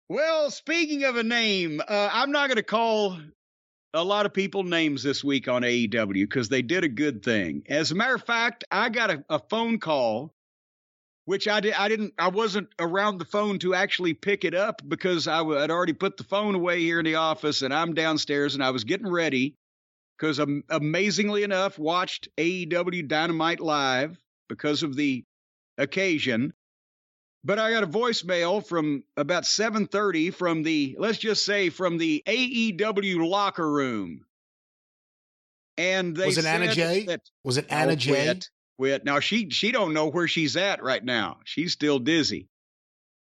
Well, speaking of a name, I'm not going to call a lot of people names this week on AEW because they did a good thing. As a matter of fact, I got a phone call, which I wasn't around the phone to actually pick it up because had already put the phone away here in the office, and I'm downstairs and I was getting ready because amazingly enough, watched AEW Dynamite live because of the occasion. But I got a voicemail from about 7:30 from let's just say from the AEW locker room. And they Was it Anna J? Was it Anna J? Quit. Now she don't know where she's at right now. She's still dizzy.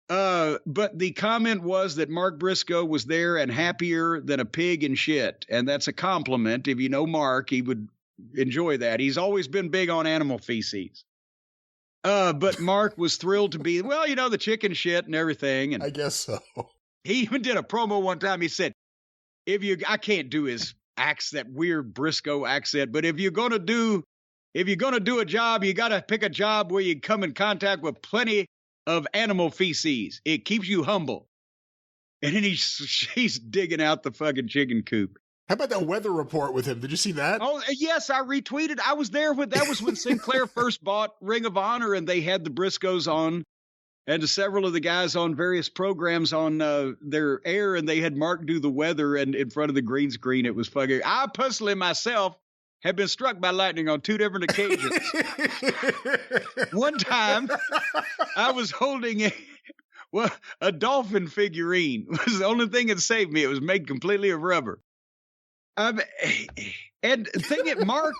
But the comment was that Mark Briscoe was there and happier than a pig in shit. And that's a compliment. If you know Mark, he would enjoy that. He's always been big on animal feces. But Mark was thrilled to be, well, the chicken shit and everything. And I guess so. He even did a promo one time. He said, I can't do his that weird Briscoe accent, but if you're going to do a job, you got to pick a job where you come in contact with plenty of animal feces. It keeps you humble. And then she's digging out the fucking chicken coop. How about that weather report with him? Did you see that? Oh, yes, I retweeted. I was there that was when Sinclair first bought Ring of Honor, and they had the Briscoes on, and several of the guys on various programs on their air, and they had Mark do the weather, and in front of the green screen, it was fucking. I personally myself have been struck by lightning on 2 different occasions. One time, I was holding a dolphin figurine. It was the only thing that saved me. It was made completely of rubber. And think it, Mark,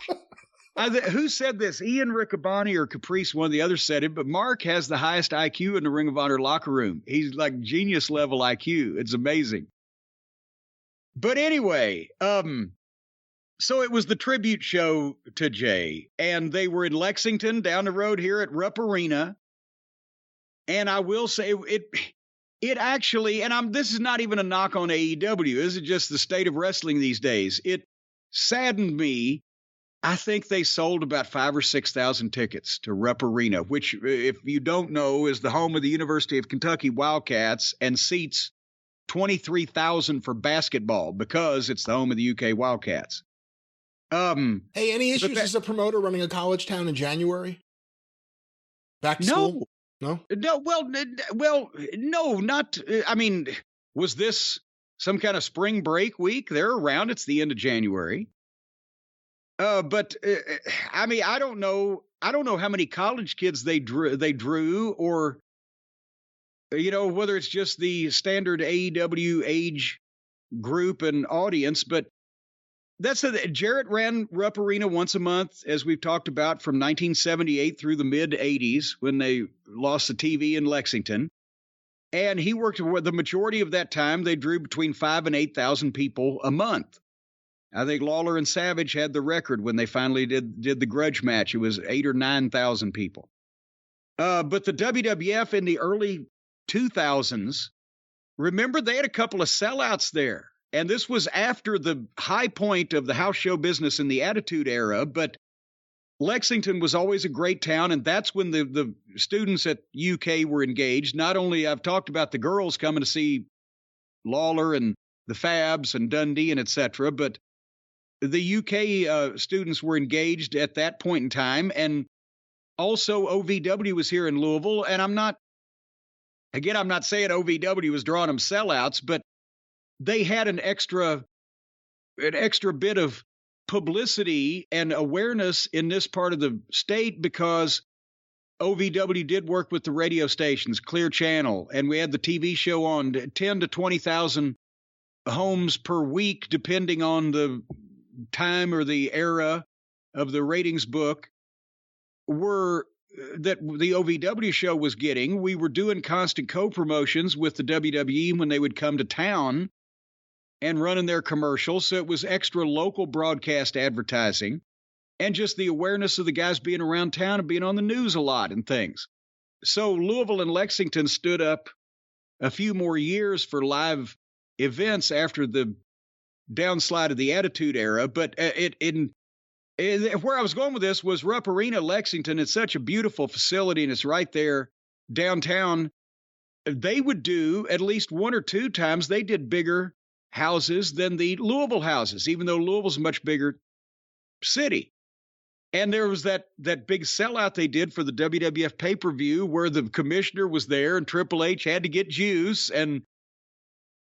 who said this? Ian Riccaboni or Caprice, one of the others said it, but Mark has the highest IQ in the Ring of Honor locker room. He's like genius level IQ. It's amazing. But anyway, so it was the tribute show to Jay, and they were in Lexington down the road here at Rupp Arena. And I will say it actually, and this is not even a knock on AEW. This is just the state of wrestling these days. It saddened me. I think they sold about 5,000 or 6,000 tickets to Rupp Arena, which, if you don't know, is the home of the University of Kentucky Wildcats and seats 23,000 for basketball because it's the home of the UK Wildcats. Hey, any issues as a promoter running a college town in January? Back to school? No. Well, no, not. I mean, was this some kind of spring break week? They're around. It's the end of January. But I mean, I don't know how many college kids they drew, or whether it's just the standard AEW age group and audience. But Jarrett ran Rupp Arena once a month, as we've talked about, from 1978 through the mid-'80s when they lost the TV in Lexington. And he worked the majority of that time. They drew between 5,000 and 8,000 people a month. I think Lawler and Savage had the record when they finally did the grudge match. It was 8,000 or 9,000 people. But the WWF in the early 2000s, remember, they had a couple of sellouts there. And this was after the high point of the house show business in the Attitude Era, but Lexington was always a great town, and that's when the students at UK were engaged. Not only, I've talked about the girls coming to see Lawler and the Fabs and Dundee and et cetera, but the UK students were engaged at that point in time, and also OVW was here in Louisville, and I'm not saying OVW was drawing them sellouts, but they had an extra bit of publicity and awareness in this part of the state because OVW did work with the radio stations, Clear Channel, and we had the TV show on. 10 to 20,000 homes per week, depending on the time or the era of the ratings book, were that the OVW show was getting. We were doing constant co-promotions with the WWE when they would come to town and running their commercials. So it was extra local broadcast advertising and just the awareness of the guys being around town and being on the news a lot and things. So Louisville and Lexington stood up a few more years for live events after the downslide of the Attitude Era. But where I was going with this was Rupp Arena, Lexington. It's such a beautiful facility, and it's right there downtown. they would do at least one or two times. They did bigger houses than the Louisville houses, even though Louisville's a much bigger city. And there was that big sellout they did for the WWF pay-per-view where the commissioner was there and Triple H had to get juice, and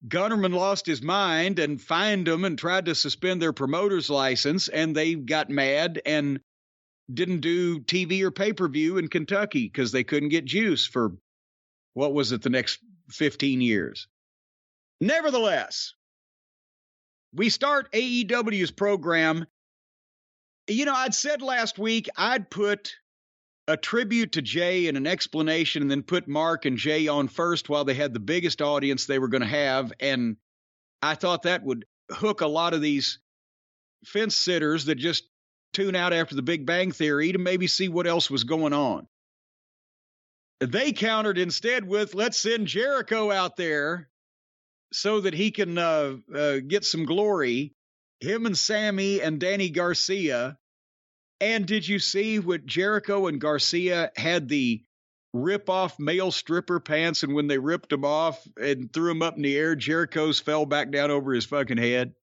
Gunnerman lost his mind and fined them and tried to suspend their promoter's license, and they got mad and didn't do TV or pay-per-view in Kentucky because they couldn't get juice for, what was it, the next 15 years. Nevertheless, we start AEW's program. You know, I'd said last week I'd put a tribute to Jay and an explanation and then put Mark and Jay on first while they had the biggest audience they were going to have. And I thought that would hook a lot of these fence sitters that just tune out after the Big Bang Theory to maybe see what else was going on. They countered instead with, let's send Jericho out there so that he can get some glory. Him and Sammy and Danny Garcia. And did you see what Jericho and Garcia had the rip-off male stripper pants, and when they ripped them off and threw them up in the air, Jericho's fell back down over his fucking head?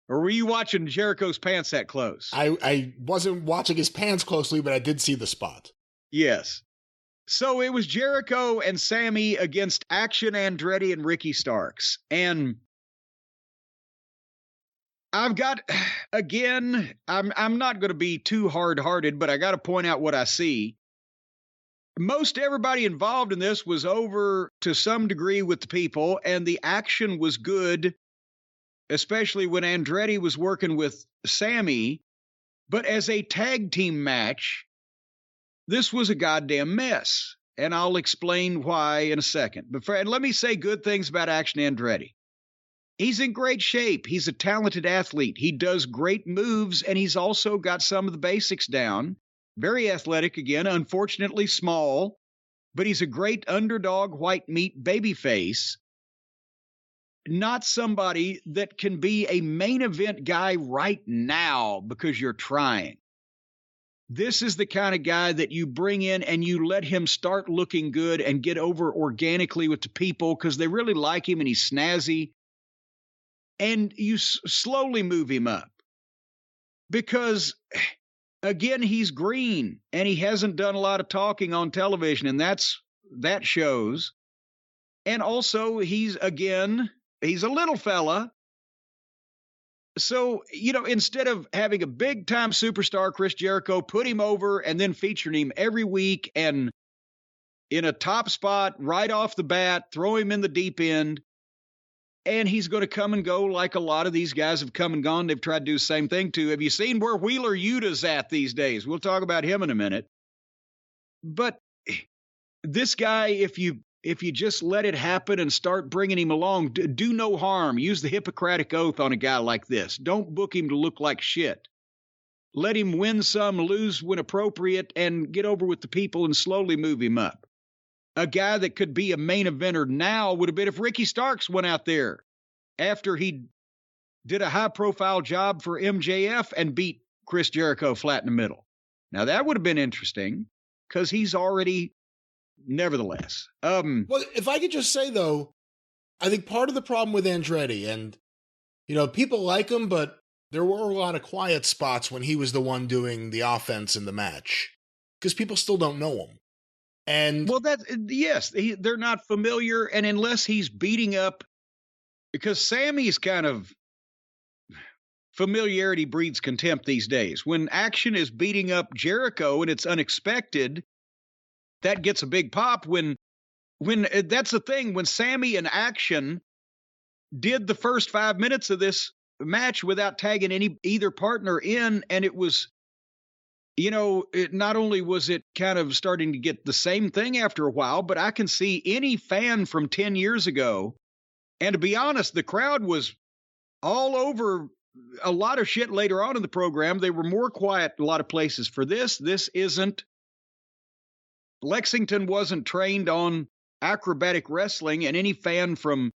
Or were you watching Jericho's pants that close? I wasn't watching his pants closely, but I did see the spot. Yes. So it was Jericho and Sammy against Action Andretti and Ricky Starks. And I've got, again, I'm not going to be too hard-hearted, but I got to point out what I see. Most everybody involved in this was over to some degree with the people, and the action was good, especially when Andretti was working with Sammy. But as a tag team match, this was a goddamn mess, and I'll explain why in a second. But let me say good things about Action Andretti. He's in great shape. He's a talented athlete. He does great moves, and he's also got some of the basics down. Very athletic again, unfortunately small, but he's a great underdog white meat babyface. Not somebody that can be a main event guy right now because you're trying. This is the kind of guy that you bring in and you let him start looking good and get over organically with the people because they really like him and he's snazzy. And you slowly move him up because, again, he's green and he hasn't done a lot of talking on television, and that shows. And also he's a little fella. So, you know, instead of having a big time superstar, Chris Jericho, put him over and then featuring him every week and in a top spot right off the bat, throw him in the deep end. And he's going to come and go like a lot of these guys have come and gone. They've tried to do the same thing too. Have you seen where Wheeler Yuta's at these days? We'll talk about him in a minute. But this guy, if you just let it happen and start bringing him along, do no harm. Use the Hippocratic Oath on a guy like this. Don't book him to look like shit. Let him win some, lose when appropriate, and get over with the people and slowly move him up. A guy that could be a main eventer now would have been if Ricky Starks went out there after he did a high-profile job for MJF and beat Chris Jericho flat in the middle. Now, that would have been interesting because he's already, nevertheless. Well, if I could just say, though, I think part of the problem with Andretti, and, you know, people like him, but there were a lot of quiet spots when he was the one doing the offense in the match because people still don't know him. And well, yes, they're not familiar. And unless he's beating up, because Sammy's kind of familiarity breeds contempt these days. When Action is beating up Jericho and it's unexpected, that gets a big pop. When that's the thing, when Sammy and Action did the first 5 minutes of this match without tagging either partner in, and it was, you know, not only was it kind of starting to get the same thing after a while, but I can see any fan from 10 years ago. And to be honest, the crowd was all over a lot of shit later on in the program. They were more quiet a lot of places for this. This isn't. Lexington wasn't trained on acrobatic wrestling, and any fan from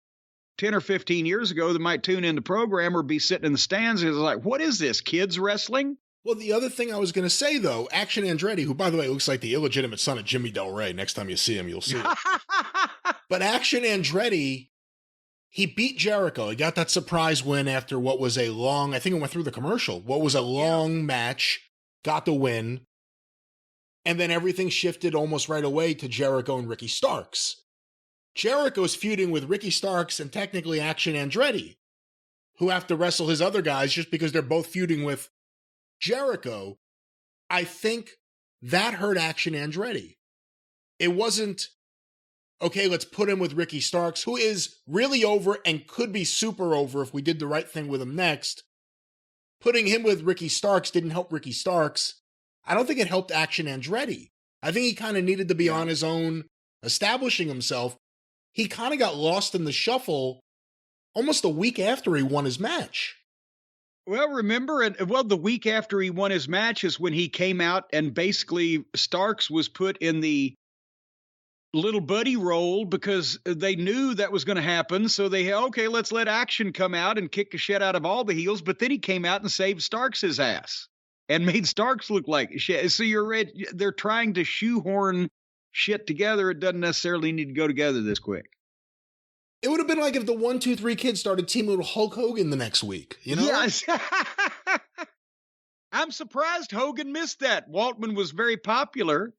10 or 15 years ago that might tune in the program or be sitting in the stands is like, what is this, kids wrestling? Well, the other thing I was going to say, though, Action Andretti, who, by the way, looks like the illegitimate son of Jimmy Del Rey. Next time you see him, you'll see it. But Action Andretti, he beat Jericho. He got that surprise win after what was a long, I think it went through the commercial, what was a long match, got the win. And then everything shifted almost right away to Jericho and Ricky Starks. Jericho's feuding with Ricky Starks and technically Action Andretti, who have to wrestle his other guys just because they're both feuding with Jericho. I think that hurt Action Andretti. It wasn't, okay, let's put him with Ricky Starks, who is really over and could be super over if we did the right thing with him next. Putting him with Ricky Starks didn't help Ricky Starks. I don't think it helped Action Andretti. I think he kind of needed to be on his own, establishing himself. He kind of got lost in the shuffle almost a week after he won his match. Well, remember, the week after he won his match is when he came out and basically Starks was put in the little buddy role because they knew that was going to happen. So okay, let's let Action come out and kick the shit out of all the heels. But then he came out and saved Starks' ass and made Starks look like shit. So they're trying to shoehorn shit together. It doesn't necessarily need to go together this quick. It would have been like if the 1, 2, 3 kids started teaming with Hulk Hogan the next week, you know? Yes. I'm surprised Hogan missed that. Waltman was very popular.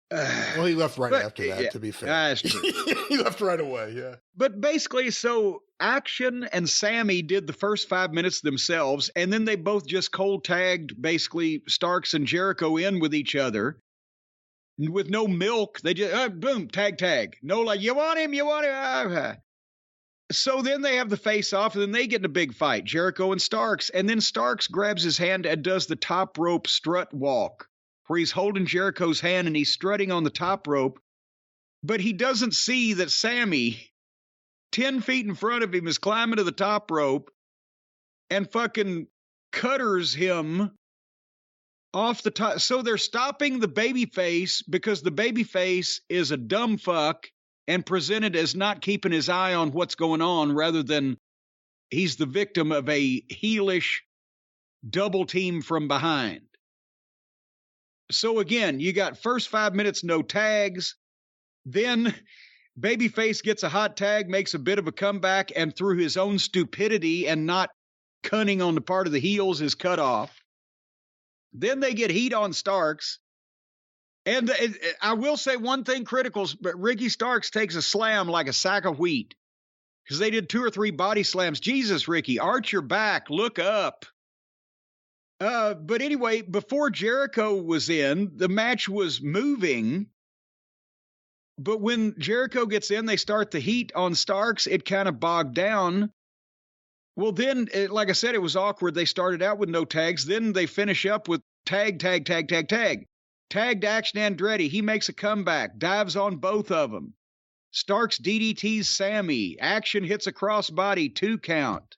Well, he left right after that, to be fair. That's true. He left right away, yeah. But basically, so Action and Sammy did the first 5 minutes themselves, and then they both just cold tagged basically Starks and Jericho in with each other. With no milk, they just, boom, tag. No, like, you want him. So then they have the face-off, and then they get in a big fight, Jericho and Starks. And then Starks grabs his hand and does the top rope strut walk, where he's holding Jericho's hand and he's strutting on the top rope. But he doesn't see that Sammy, 10 feet in front of him, is climbing to the top rope and fucking cutters him off the top. So they're stopping the baby face because the baby face is a dumb fuck and presented as not keeping his eye on what's going on, rather than he's the victim of a heelish double team from behind. So again, you got first 5 minutes, no tags. Then babyface gets a hot tag, makes a bit of a comeback, and through his own stupidity and not cunning on the part of the heels is cut off. Then they get heat on Starks. And I will say one thing critical, but Ricky Starks takes a slam like a sack of wheat because they did 2 or 3 body slams. Jesus, Ricky, arch your back, look up. But anyway, before Jericho was in, the match was moving. But when Jericho gets in, they start the heat on Starks. It kind of bogged down. Well, then, like I said, it was awkward. They started out with no tags. Then they finish up with tag. Tagged Action Andretti. He makes a comeback, dives on both of them. Starks DDTs Sammy. Action hits a crossbody, 2 count.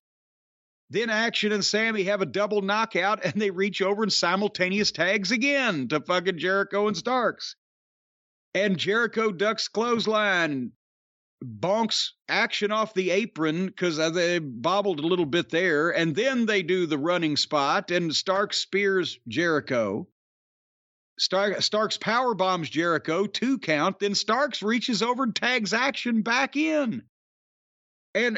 Then Action and Sammy have a double knockout, and they reach over and simultaneous tags again to fucking Jericho and Starks. And Jericho ducks clothesline, bonks Action off the apron because they bobbled a little bit there. And then they do the running spot, and Starks spears Jericho. Starks power bombs Jericho, 2 count. Then Starks reaches over and tags Action back in. And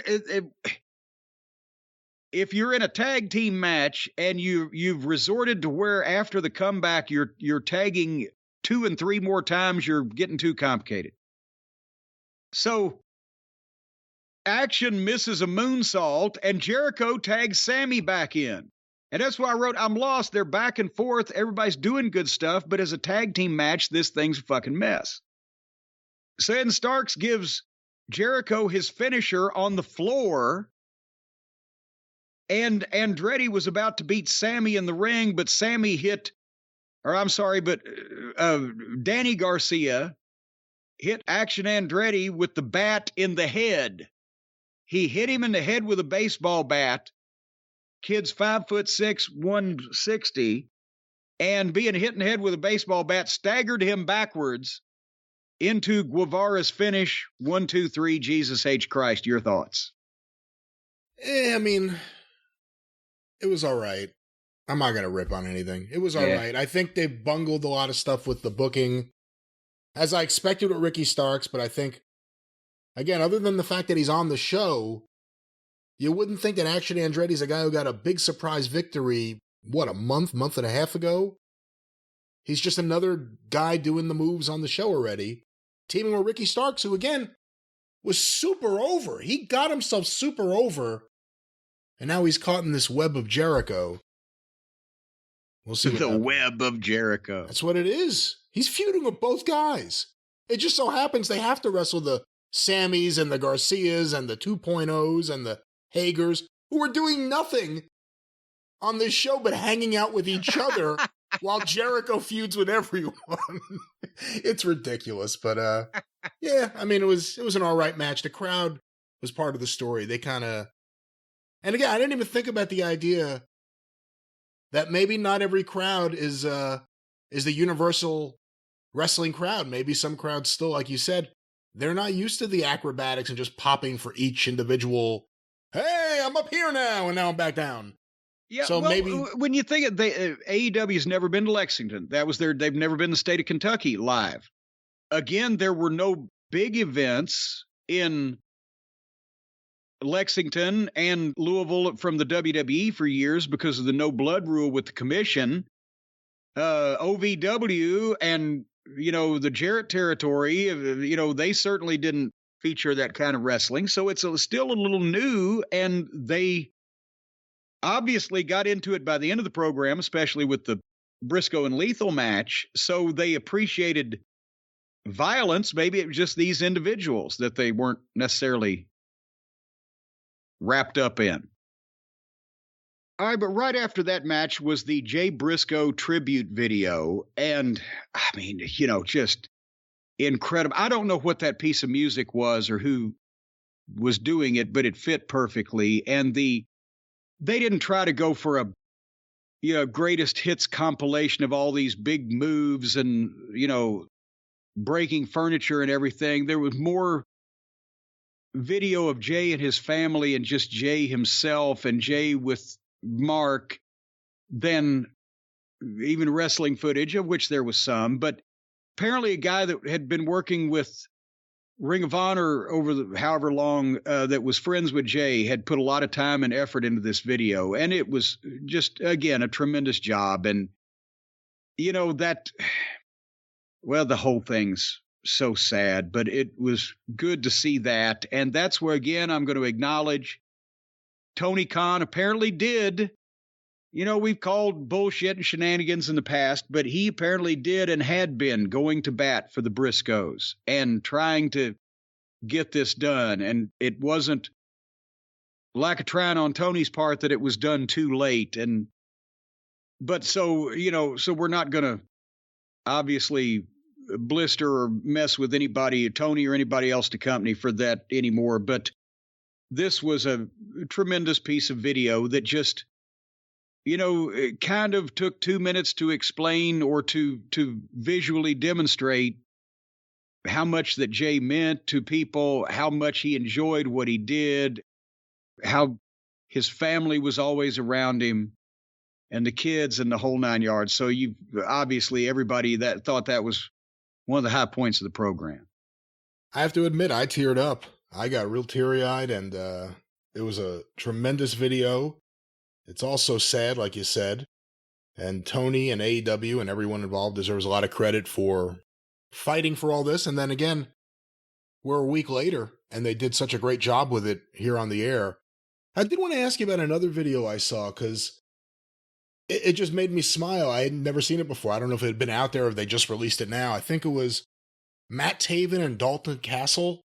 if you're in a tag team match and you've resorted to where after the comeback you're tagging 2 and 3 more times, you're getting too complicated. So Action misses a moonsault and Jericho tags Sammy back in. And that's why I wrote, I'm lost. They're back and forth. Everybody's doing good stuff. But as a tag team match, this thing's a fucking mess. So then Starks gives Jericho his finisher on the floor. And Andretti was about to beat Sammy in the ring, but Danny Garcia hit Action Andretti with the bat in the head. He hit him in the head with a baseball bat. Kid's 5'6", 160, and being hit in the head with a baseball bat staggered him backwards into Guevara's finish. 1, 2, 3, Jesus H. Christ. Your thoughts? I mean, it was all right. I'm not going to rip on anything. It was all Yeah. right. I think they bungled a lot of stuff with the booking, as I expected with Ricky Starks, but I think, again, other than the fact that he's on the show, you wouldn't think that Action Andretti's a guy who got a big surprise victory, a month and a half ago? He's just another guy doing the moves on the show already, teaming with Ricky Starks, who, again, was super over. He got himself super over, and now he's caught in this web of Jericho. We'll see what the happens. web of Jericho. That's what it is. He's feuding with both guys. It just so happens they have to wrestle the Sammys and the Garcias and the 2.0s and the Hagers, who are doing nothing on this show but hanging out with each other while Jericho feuds with everyone. It's ridiculous, but yeah, I mean, it was an all right match. The crowd was part of the story. They kind of, and again, I didn't even think about the idea that maybe not every crowd is the universal wrestling crowd. Maybe some crowds still, like you said, they're not used to the acrobatics and just popping for each individual. Hey, I'm up here now, and now I'm back down. Yeah, so well, maybe when you think of AEW's never been to Lexington. That was they've never been to the state of Kentucky live. Again, there were no big events in Lexington and Louisville from the WWE for years because of the no blood rule with the commission. OVW and, the Jarrett territory, they certainly didn't feature that kind of wrestling. So it's still a little new, and they obviously got into it by the end of the program, especially with the Briscoe and Lethal match. So they appreciated violence. Maybe it was just these individuals that they weren't necessarily wrapped up in. All right, but right after that match was the Jay Briscoe tribute video. And I mean, just incredible. I don't know what that piece of music was or who was doing it, but it fit perfectly. And they didn't try to go for a greatest hits compilation of all these big moves and, breaking furniture and everything. There was more video of Jay and his family and just Jay himself and Jay with Mark than even wrestling footage, of which there was some. But apparently a guy that had been working with Ring of Honor over however long, that was friends with Jay, had put a lot of time and effort into this video. And it was just, again, a tremendous job. And, the whole thing's so sad, but it was good to see that. And that's where, again, I'm going to acknowledge Tony Khan apparently did. We've called bullshit and shenanigans in the past, but he apparently did and had been going to bat for the Briscoes and trying to get this done. And it wasn't lack of trying on Tony's part that it was done too late. But so we're not going to obviously blister or mess with anybody, Tony or anybody else to company for that anymore. But this was a tremendous piece of video that just, it kind of took 2 minutes to explain or to visually demonstrate how much that Jay meant to people, how much he enjoyed what he did, how his family was always around him and the kids and the whole 9 yards. So obviously everybody that thought that was one of the high points of the program. I have to admit, I teared up. I got real teary-eyed, and it was a tremendous video. It's also sad, like you said. And Tony and AEW and everyone involved deserves a lot of credit for fighting for all this. And then again, we're a week later, and they did such a great job with it here on the air. I did want to ask you about another video I saw, because it just made me smile. I had never seen it before. I don't know if it had been out there or if they just released it now. I think it was Matt Taven and Dalton Castle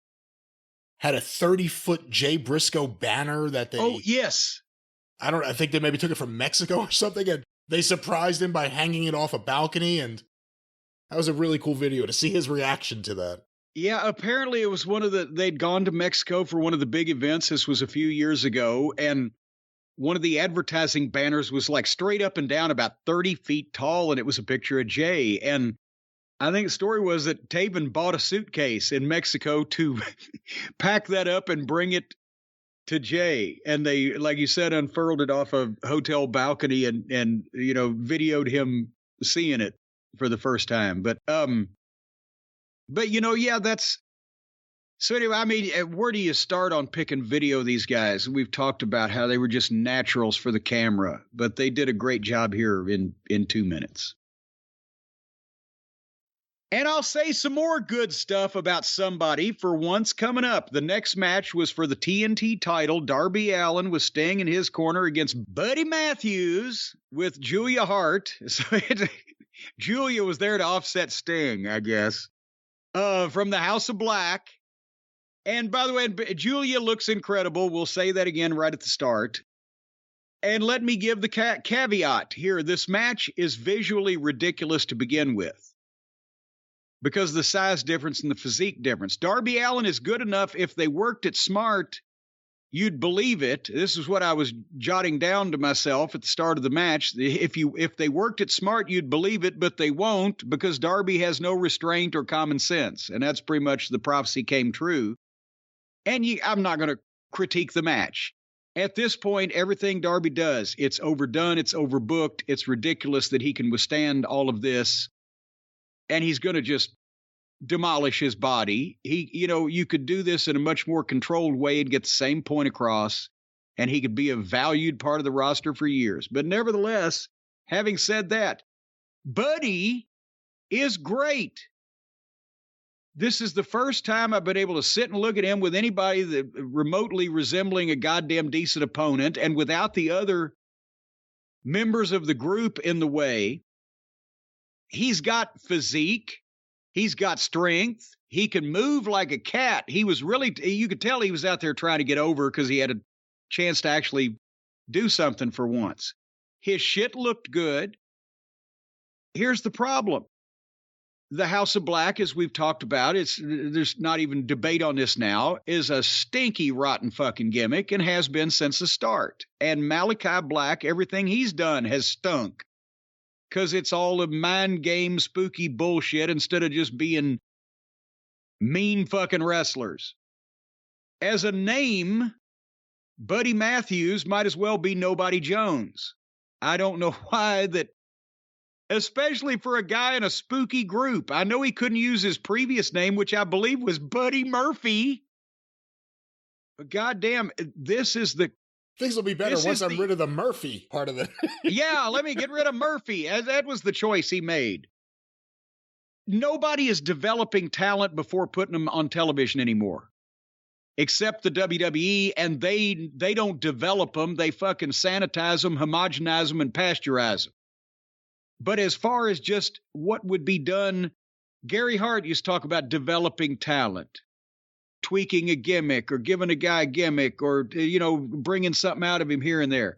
had a 30-foot Jay Briscoe banner that they... Oh, yes. I think they maybe took it from Mexico or something, and they surprised him by hanging it off a balcony, and that was a really cool video to see his reaction to that. Yeah, apparently it was they'd gone to Mexico for one of the big events. This was a few years ago, and one of the advertising banners was like straight up and down about 30 feet tall, and it was a picture of Jay. And I think the story was that Taven bought a suitcase in Mexico to pack that up and bring it to Jay, and they, like you said, unfurled it off a hotel balcony and videoed him seeing it for the first time. But yeah, that's so. Anyway, I mean, where do you start on picking video of these guys? We've talked about how they were just naturals for the camera, but they did a great job here in 2 minutes. And I'll say some more good stuff about somebody for once coming up. The next match was for the TNT title. Darby Allin was staying in his corner against Buddy Matthews with Julia Hart. So Julia was there to offset Sting, I guess, from the House of Black. And by the way, Julia looks incredible. We'll say that again right at the start. And let me give the caveat here. This match is visually ridiculous to begin with, because of the size difference and the physique difference. Darby Allin is good enough. If they worked it smart, you'd believe it. This is what I was jotting down to myself at the start of the match. If they worked it smart, you'd believe it, but they won't, because Darby has no restraint or common sense. And that's pretty much the prophecy came true. And I'm not going to critique the match. At this point, everything Darby does, it's overdone, it's overbooked, it's ridiculous that he can withstand all of this. And he's going to just demolish his body. You could do this in a much more controlled way and get the same point across, and he could be a valued part of the roster for years. But nevertheless, having said that, Buddy is great. This is the first time I've been able to sit and look at him with anybody that remotely resembling a goddamn decent opponent, and without the other members of the group in the way. He's got physique. He's got strength. He can move like a cat. He was really, you could tell he was out there trying to get over because he had a chance to actually do something for once. His shit looked good. Here's the problem. The House of Black, as we've talked about, there's not even debate on this now, is a stinky, rotten fucking gimmick and has been since the start. And Malachi Black, everything he's done has stunk, because it's all a mind game, spooky bullshit instead of just being mean fucking wrestlers. As a name, Buddy Matthews might as well be Nobody Jones. I don't know why that, especially for a guy in a spooky group. I know he couldn't use his previous name, which I believe was Buddy Murphy. But goddamn, this is the... Things will be better once I'm rid of the Murphy part of it. Yeah, let me get rid of Murphy. That was the choice he made. Nobody is developing talent before putting them on television anymore, except the WWE, and they don't develop them. They fucking sanitize them, homogenize them, and pasteurize them. But as far as just what would be done, Gary Hart used to talk about developing talent, tweaking a gimmick or giving a guy a gimmick or, bringing something out of him here and there.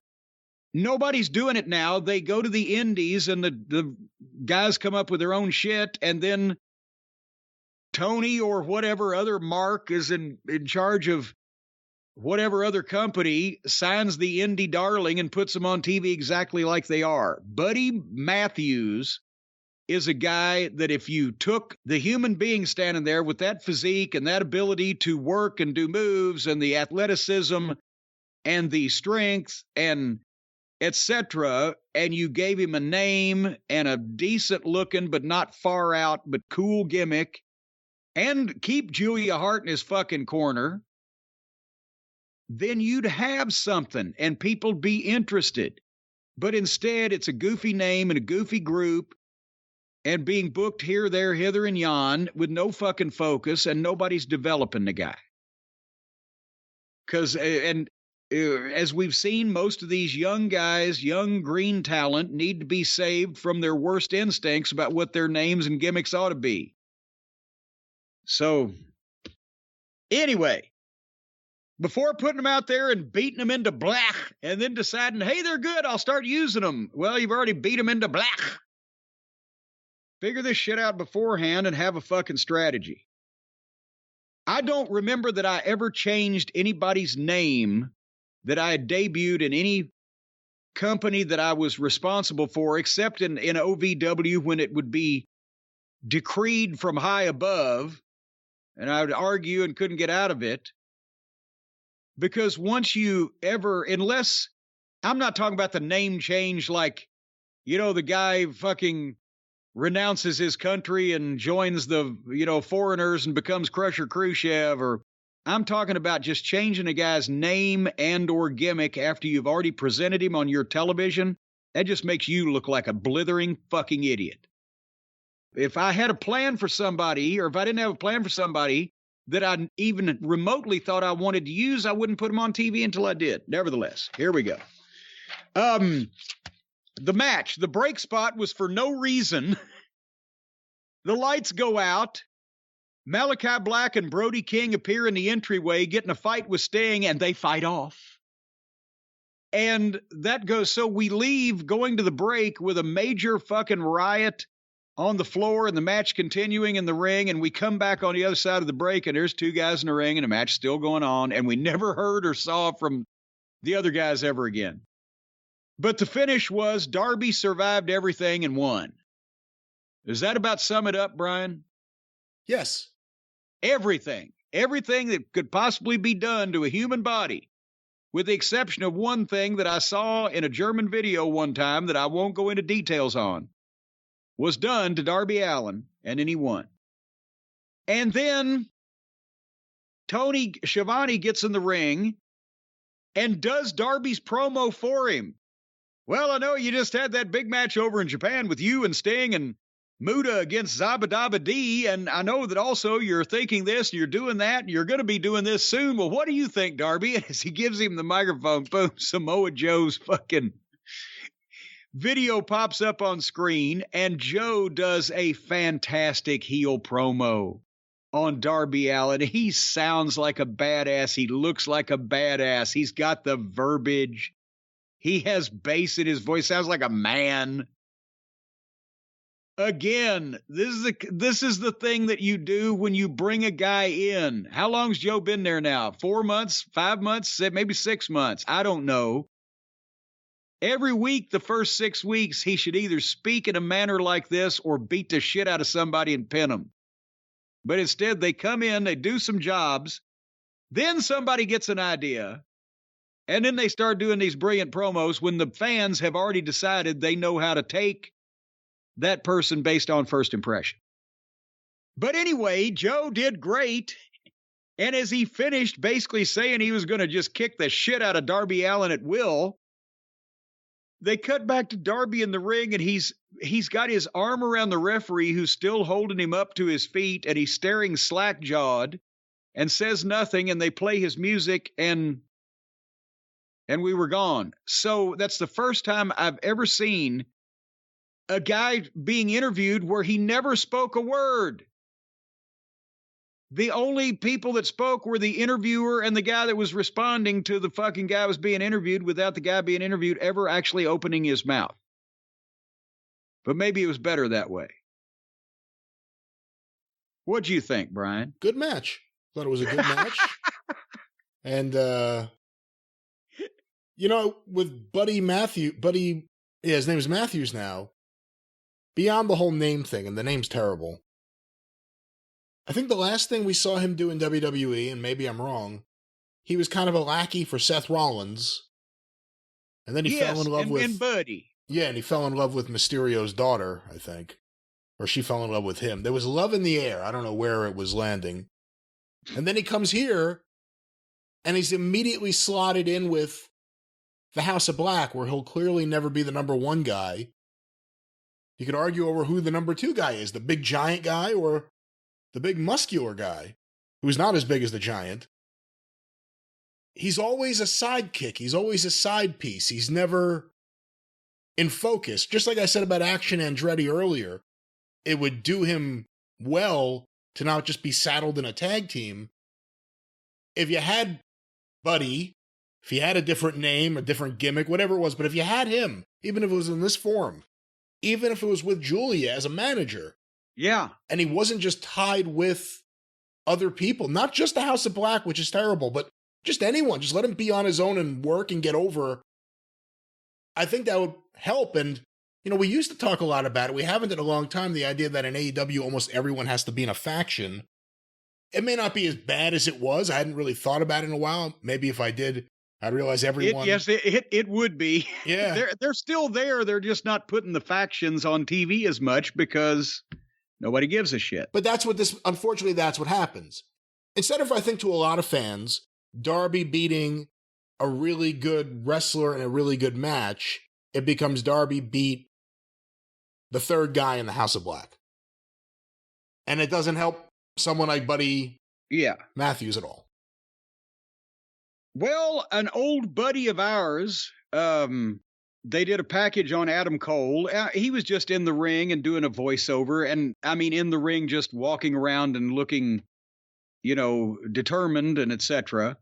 Nobody's doing it now. They go to the indies and the guys come up with their own shit, and then Tony or whatever other Mark is in charge of whatever other company signs the indie darling and puts them on TV exactly like they are. Buddy Matthews is a guy that if you took the human being standing there with that physique and that ability to work and do moves and the athleticism and the strength and etc., and you gave him a name and a decent looking but not far out but cool gimmick, and keep Julia Hart in his fucking corner, then you'd have something and people'd be interested. But instead, it's a goofy name and a goofy group and being booked here, there, hither, and yon with no fucking focus, and nobody's developing the guy. Because, as we've seen, most of these young guys, young green talent, need to be saved from their worst instincts about what their names and gimmicks ought to be. So, anyway, before putting them out there and beating them into black and then deciding, hey, they're good, I'll start using them. Well, you've already beat them into black. Figure this shit out beforehand and have a fucking strategy. I don't remember that I ever changed anybody's name that I had debuted in any company that I was responsible for, except in OVW when it would be decreed from high above, and I would argue and couldn't get out of it. Because once you ever, unless, I'm not talking about the name change like, the guy fucking renounces his country and joins the, foreigners and becomes Crusher Khrushchev, or I'm talking about just changing a guy's name and or gimmick after you've already presented him on your television. That just makes you look like a blithering fucking idiot. If I had a plan for somebody, or if I didn't have a plan for somebody that I even remotely thought I wanted to use, I wouldn't put them on TV until I did. Nevertheless, here we go. The match, the break spot was for no reason. The lights go out. Malachi Black and Brody King appear in the entryway, get in a fight with Sting, and they fight off. And that goes, so we leave going to the break with a major fucking riot on the floor and the match continuing in the ring, and we come back on the other side of the break, and there's two guys in the ring, and the match still going on, and we never heard or saw from the other guys ever again. But the finish was Darby survived everything and won. Does that about sum it up, Brian? Yes. Everything that could possibly be done to a human body, with the exception of one thing that I saw in a German video one time that I won't go into details on, was done to Darby Allin, and then he won. And then Tony Schiavone gets in the ring and does Darby's promo for him. Well, I know you just had that big match over in Japan with you and Sting and Muda against Zabadaba D, and I know that also you're thinking this, and you're doing that, and you're going to be doing this soon. Well, what do you think, Darby? And as he gives him the microphone, boom, Samoa Joe's fucking video pops up on screen, and Joe does a fantastic heel promo on Darby Allin. He sounds like a badass. He looks like a badass. He's got the verbiage. He has bass in his voice. Sounds like a man. Again, this is the thing that you do when you bring a guy in. How long's Joe been there now? 4 months, 5 months, maybe 6 months. I don't know. Every week, the first 6 weeks, he should either speak in a manner like this or beat the shit out of somebody and pin them. But instead, they come in, they do some jobs, then somebody gets an idea, and then they start doing these brilliant promos when the fans have already decided they know how to take that person based on first impression. But anyway, Joe did great. And as he finished basically saying he was going to just kick the shit out of Darby Allin at will, they cut back to Darby in the ring, and he's got his arm around the referee who's still holding him up to his feet, and he's staring slack-jawed and says nothing, and they play his music, and we were gone. So that's the first time I've ever seen a guy being interviewed where he never spoke a word. The only people that spoke were the interviewer and the guy that was responding to the fucking guy who was being interviewed without the guy being interviewed ever actually opening his mouth. But maybe it was better that way. What'd you think, Brian? Good match. Thought it was a good match. And, with his name is Matthews now. Beyond the whole name thing, and the name's terrible, I think the last thing we saw him do in WWE, and maybe I'm wrong, he was kind of a lackey for Seth Rollins. And then he fell in love with Buddy. Yeah, and he fell in love with Mysterio's daughter, I think. Or she fell in love with him. There was love in the air. I don't know where it was landing. And then he comes here, and he's immediately slotted in with the House of Black, where he'll clearly never be the number one guy. You could argue over who the number two guy is, the big giant guy or the big muscular guy, who's not as big as the giant. He's always a sidekick. He's always a side piece. He's never in focus. Just like I said about Action Andretti earlier, it would do him well to not just be saddled in a tag team. If you had Buddy, if he had a different name, a different gimmick, whatever it was, but if you had him, even if it was in this form, even if it was with Julia as a manager. Yeah. And he wasn't just tied with other people, not just the House of Black, which is terrible, but just anyone. Just let him be on his own and work and get over. I think that would help. And, we used to talk a lot about it. We haven't in a long time, the idea that in AEW almost everyone has to be in a faction. It may not be as bad as it was. I hadn't really thought about it in a while. Maybe if I did, I'd realize everyone. It would be. Yeah. They're still there. They're just not putting the factions on TV as much because nobody gives a shit. But unfortunately, that's what happens. Instead of, I think, to a lot of fans, Darby beating a really good wrestler in a really good match, it becomes Darby beat the third guy in the House of Black. And it doesn't help someone like Buddy Matthews at all. Well, an old buddy of ours, they did a package on Adam Cole. He was just in the ring and doing a voiceover. And I mean, in the ring, just walking around and looking, determined and etc.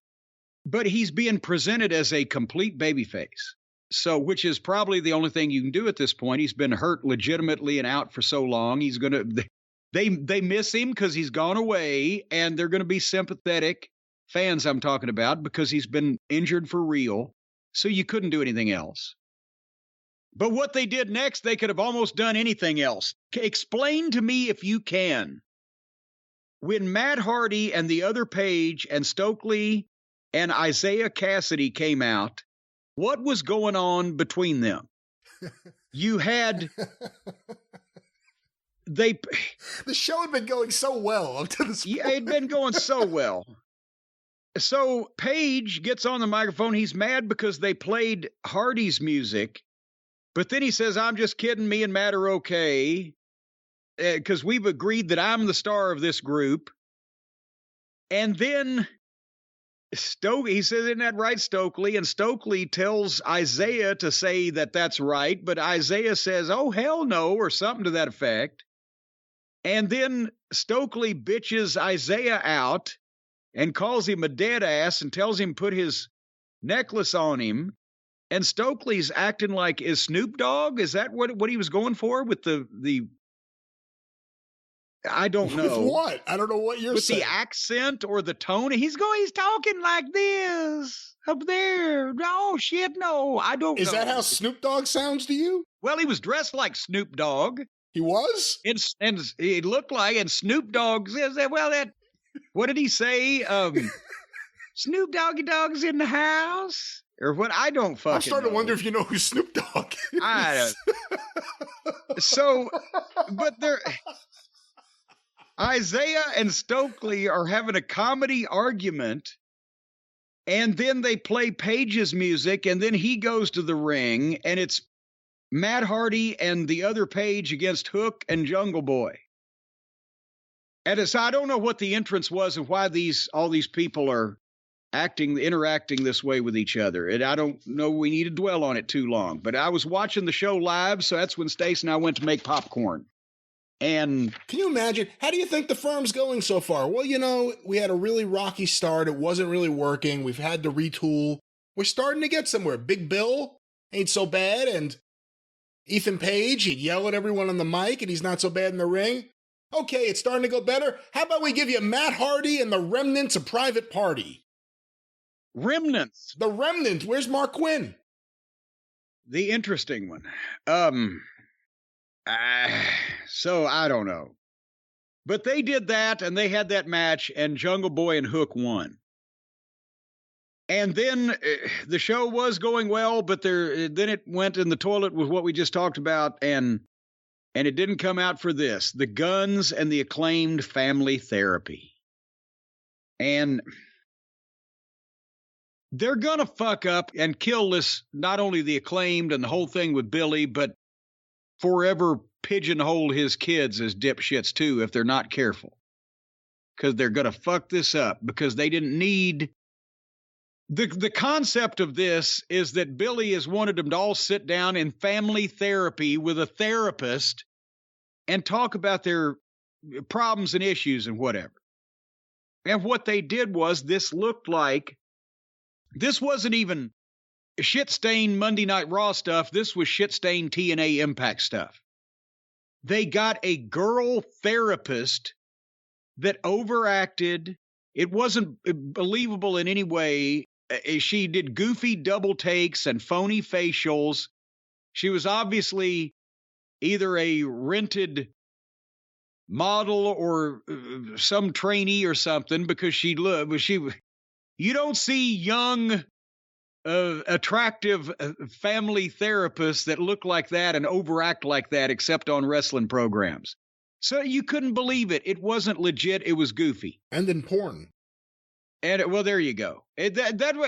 But he's being presented as a complete babyface. So, which is probably the only thing you can do at this point. He's been hurt legitimately and out for so long. He's going to, they miss him because he's gone away, and they're going to be sympathetic fans I'm talking about because he's been injured for real. So you couldn't do anything else. But what they did next, they could have almost done anything else. Explain to me if you can. When Matt Hardy and the other Page and Stokely and Isaiah Cassidy came out, what was going on between them? You had the show had been going so well up to this point. Yeah, it had been going so well. So Page gets on the microphone. He's mad because they played Hardy's music, but then he says, "I'm just kidding. Me and Matt are okay because we've agreed that I'm the star of this group." And then he says, "Isn't that right, Stokely?" And Stokely tells Isaiah to say that that's right, but Isaiah says, "Oh, hell no," or something to that effect. And then Stokely bitches Isaiah out and calls him a dead ass and tells him put his necklace on him. And Stokely's acting like, is Snoop Dogg? Is that what he was going for with the I don't know. With what? I don't know what you're saying. With the accent or the tone. He's talking like this up there. No, shit, no. I don't know. Is that how Snoop Dogg sounds to you? Well, he was dressed like Snoop Dogg. He was? And he looked like, and Snoop Dogg says that, well, what did he say? Snoop Doggy Dogg's in the house? Or what? I don't fucking know. I'm starting to wonder if you know who Snoop Dogg is. I don't. So, but Isaiah and Stokely are having a comedy argument, and then they play Page's music, and then he goes to the ring, and it's Matt Hardy and the other Page against Hook and Jungle Boy. And so I don't know what the entrance was and why all these people are interacting this way with each other. And I don't know we need to dwell on it too long. But I was watching the show live, so that's when Stace and I went to make popcorn. And can you imagine? How do you think the firm's going so far? Well, we had a really rocky start. It wasn't really working. We've had to retool. We're starting to get somewhere. Big Bill ain't so bad, and Ethan Page, he'd yell at everyone on the mic, and he's not so bad in the ring. Okay, it's starting to go better. How about we give you Matt Hardy and the Remnants of Private Party? Remnants? The Remnant. Where's Mark Quinn? The interesting one. So I don't know. But they did that, and they had that match, and Jungle Boy and Hook won. And then the show was going well, but then it went in the toilet with what we just talked about, and it didn't come out for this. The Guns and the Acclaimed Family Therapy. And they're going to fuck up and kill this, not only the Acclaimed and the whole thing with Billy, but forever pigeonhole his kids as dipshits too if they're not careful. Because they're going to fuck this up because they didn't need... The concept of this is that Billy has wanted them to all sit down in family therapy with a therapist and talk about their problems and issues and whatever. And what they did was this wasn't even shit-stained Monday Night Raw stuff. This was shit-stained TNA Impact stuff. They got a girl therapist that overacted. It wasn't believable in any way. She did goofy double takes and phony facials. She was obviously either a rented model or some trainee or something because you don't see young, attractive family therapists that look like that and overact like that except on wrestling programs. So you couldn't believe it. It wasn't legit. It was goofy. And in porn. And well, there you go.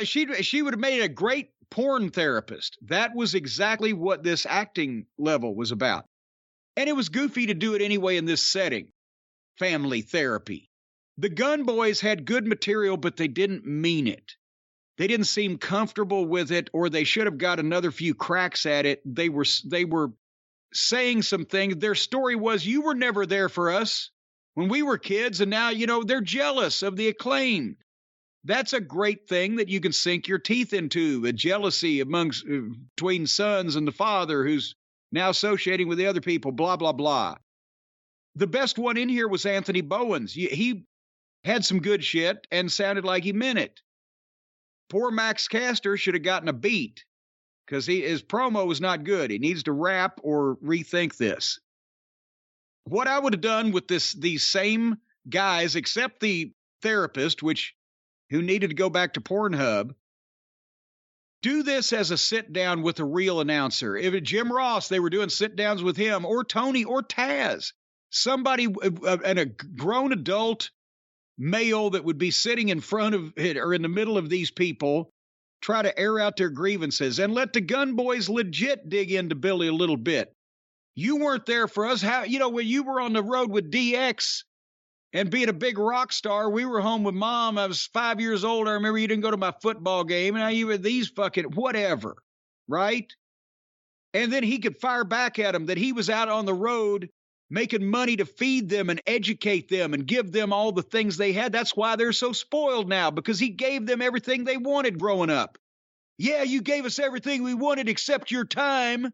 She would have made a great porn therapist. That was exactly what this acting level was about. And it was goofy to do it anyway in this setting. Family therapy. The Gun Boys had good material, but they didn't mean it. They didn't seem comfortable with it, or they should have got another few cracks at it. They were saying some things. Their story was, you were never there for us when we were kids, and now, they're jealous of the acclaim. That's a great thing that you can sink your teeth into, a jealousy between sons and the father who's now associating with the other people, blah, blah, blah. The best one in here was Anthony Bowens. He had some good shit and sounded like he meant it. Poor Max Caster should have gotten a beat because his promo was not good. He needs to rap or rethink this. What I would have done with these same guys, except the therapist, who needed to go back to Pornhub, do this as a sit-down with a real announcer. If it Jim Ross, they were doing sit-downs with him, or Tony, or Taz. Somebody, and a grown adult male that would be sitting in front of it or in the middle of these people, try to air out their grievances, and let the Gun Boys legit dig into Billy a little bit. You weren't there for us. How, when you were on the road with DX and being a big rock star, we were home with Mom. I was 5 years old. I remember you didn't go to my football game. And now you were these fucking whatever, right? And then he could fire back at him that he was out on the road making money to feed them and educate them and give them all the things they had. That's why they're so spoiled now, because he gave them everything they wanted growing up. Yeah, you gave us everything we wanted except your time.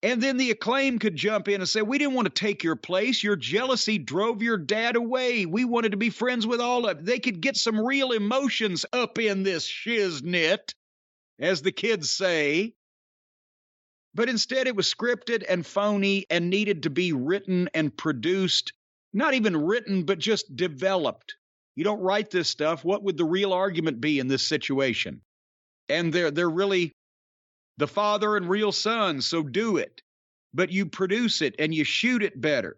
And then the Acclaim could jump in and say, we didn't want to take your place. Your jealousy drove your dad away. We wanted to be friends with all of it. They could get some real emotions up in this shiznit, as the kids say. But instead it was scripted and phony and needed to be written and produced. Not even written, but just developed. You don't write this stuff. What would the real argument be in this situation? And they're really the father and real son, so do it. But you produce it and you shoot it better,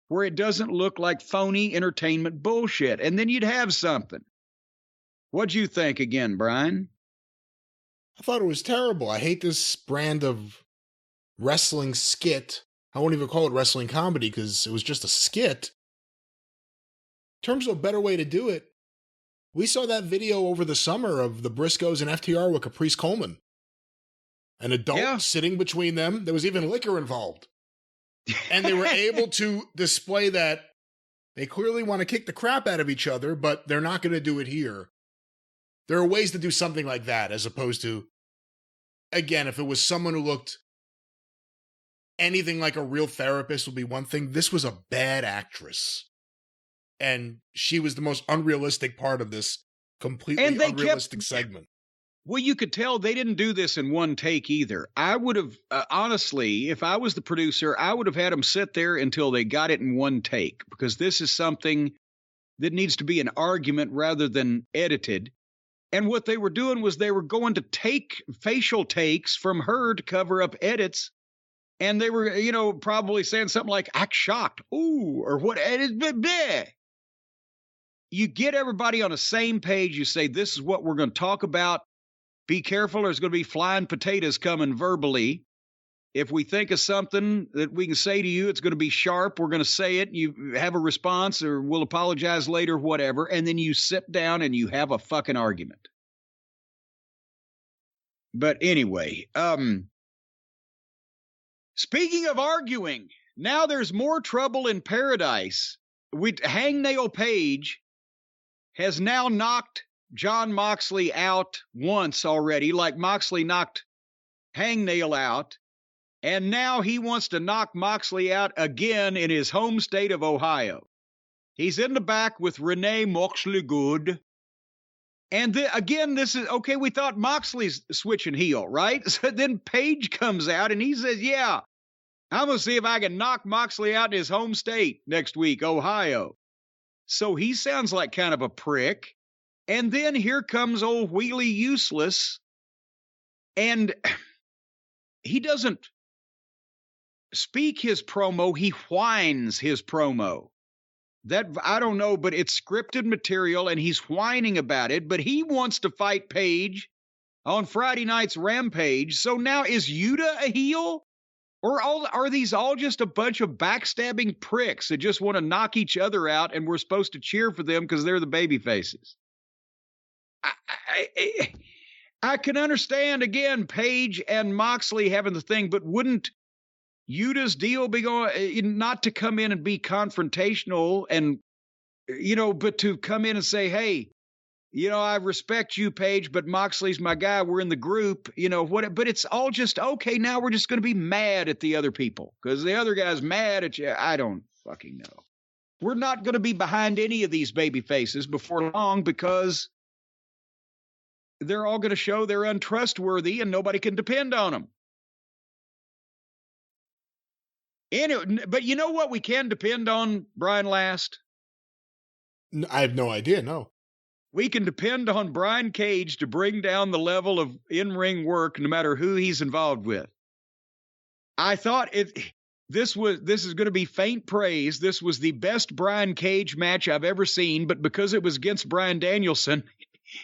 where it doesn't look like phony entertainment bullshit. And then you'd have something. What'd you think again, Brian? I thought it was terrible. I hate this brand of wrestling skit. I won't even call it wrestling comedy because it was just a skit. In terms of a better way to do it, we saw that video over the summer of the Briscoes and FTR with Caprice Coleman. An adult sitting between them. There was even liquor involved. And they were able to display that they clearly want to kick the crap out of each other, but they're not going to do it here. There are ways to do something like that, as opposed to, again, if it was someone who looked anything like a real therapist would be one thing. This was a bad actress. And she was the most unrealistic part of this completely unrealistic segment. Well, you could tell they didn't do this in one take either. I would have, honestly, if I was the producer, I would have had them sit there until they got it in one take, because this is something that needs to be an argument rather than edited. And what they were doing was they were going to take facial takes from her to cover up edits. And they were, probably saying something like, act shocked. Ooh, or what? You get everybody on the same page. You say, this is what we're going to talk about. Be careful, there's going to be flying potatoes coming verbally. If we think of something that we can say to you, it's going to be sharp. We're going to say it. You have a response, or we'll apologize later, whatever. And then you sit down and you have a fucking argument. But anyway, speaking of arguing, now there's more trouble in paradise. Hangnail Page has now knocked Jon Moxley out once already, like Moxley knocked Hangnail out. And now he wants to knock Moxley out again in his home state of Ohio. He's in the back with Renee Moxley Good. And again, this is, okay, we thought Moxley's switching heel, right? So then Page comes out and he says, yeah, I'm going to see if I can knock Moxley out in his home state next week, Ohio. So he sounds like kind of a prick. And then here comes old Wheelie Useless. And he doesn't speak his promo. He whines his promo. That, I don't know, but it's scripted material and he's whining about it. But he wants to fight Paige on Friday night's Rampage. So now is Yuta a heel? Or are these all just a bunch of backstabbing pricks that just want to knock each other out and we're supposed to cheer for them because they're the baby faces? I can understand, again, Paige and Moxley having the thing, but wouldn't Yuta's deal be going, not to come in and be confrontational and, but to come in and say, hey, I respect you, Paige, but Moxley's my guy. We're in the group, but it's all just, okay, now we're just going to be mad at the other people because the other guy's mad at you. I don't fucking know. We're not going to be behind any of these baby faces before long because they're all going to show they're untrustworthy and nobody can depend on them. But you know what we can depend on, Brian Last? I have no idea, no. We can depend on Brian Cage to bring down the level of in-ring work no matter who he's involved with. I thought this is going to be faint praise. This was the best Brian Cage match I've ever seen, but because it was against Bryan Danielson,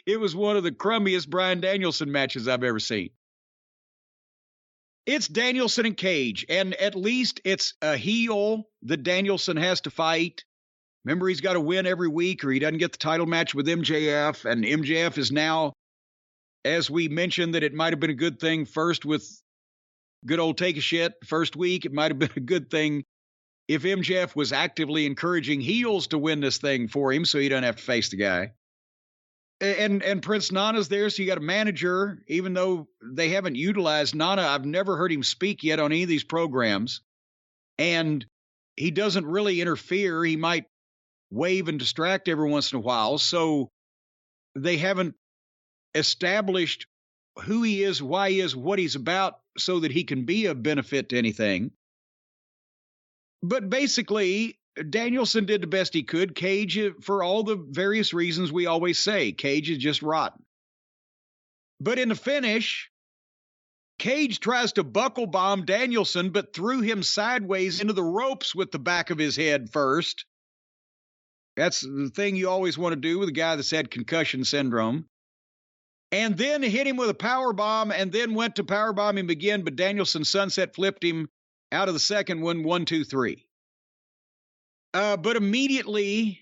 it was one of the crummiest Bryan Danielson matches I've ever seen. It's Danielson and Cage, and at least it's a heel that Danielson has to fight. Remember, he's got to win every week or he doesn't get the title match with MJF. And MJF is now, as we mentioned, that it might have been a good thing first with good old take a shit first week. It might have been a good thing if MJF was actively encouraging heels to win this thing for him so he doesn't have to face the guy. And Prince Nana's there, so you got a manager, even though they haven't utilized Nana. I've never heard him speak yet on any of these programs. And he doesn't really interfere. He might wave and distract every once in a while. So they haven't established who he is, why he is, what he's about, so that he can be a benefit to anything. But basically, Danielson did the best he could. Cage, for all the various reasons we always say, Cage is just rotten. But in the finish, Cage tries to buckle bomb Danielson, but threw him sideways into the ropes with the back of his head first. That's the thing you always want to do with a guy that's had concussion syndrome. And then hit him with a power bomb and then went to power bomb him again, but Danielson sunset flipped him out of the second one, 1, 2, 3. But immediately,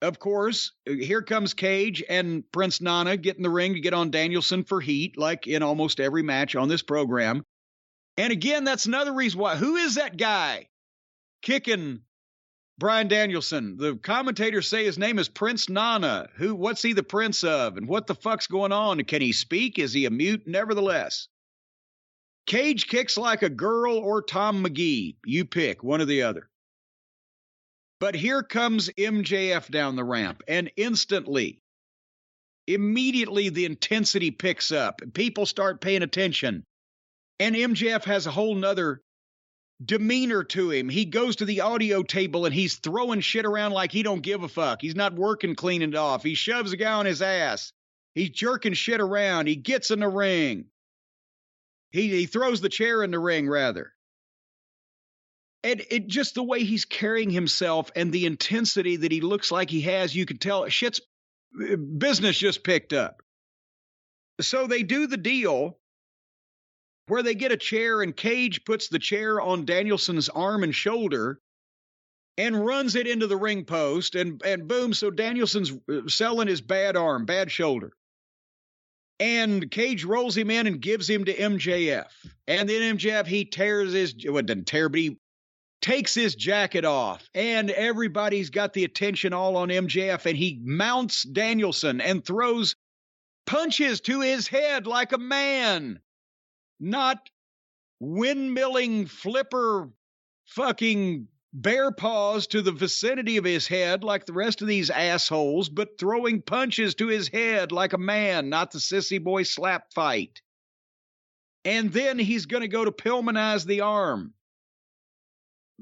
of course, here comes Cage and Prince Nana get in the ring to get on Danielson for heat, like in almost every match on this program. And again, that's another reason why. Who is that guy kicking Bryan Danielson? The commentators say his name is Prince Nana. What's he the prince of? And what the fuck's going on? Can he speak? Is he a mute? Nevertheless, Cage kicks like a girl or Tom McGee. You pick one or the other. But here comes MJF down the ramp, and immediately the intensity picks up, and people start paying attention. And MJF has a whole nother demeanor to him. He goes to the audio table, and he's throwing shit around like he don't give a fuck. He's not working cleaning it off. He shoves a guy on his ass. He's jerking shit around. He gets in the ring. He throws the chair in the ring, rather. And it just the way he's carrying himself and the intensity that he looks like he has, you could tell shit's business just picked up. So they do the deal where they get a chair and Cage puts the chair on Danielson's arm and shoulder and runs it into the ring post and boom. So Danielson's selling his bad arm, bad shoulder. And Cage rolls him in and gives him to MJF. And then MJF, he tears doesn't tear, but he takes his jacket off, and everybody's got the attention all on MJF, and he mounts Danielson and throws punches to his head like a man, not windmilling flipper fucking bear paws to the vicinity of his head like the rest of these assholes, but throwing punches to his head like a man, not the sissy boy slap fight. And then he's going to go to Pillmanize the arm.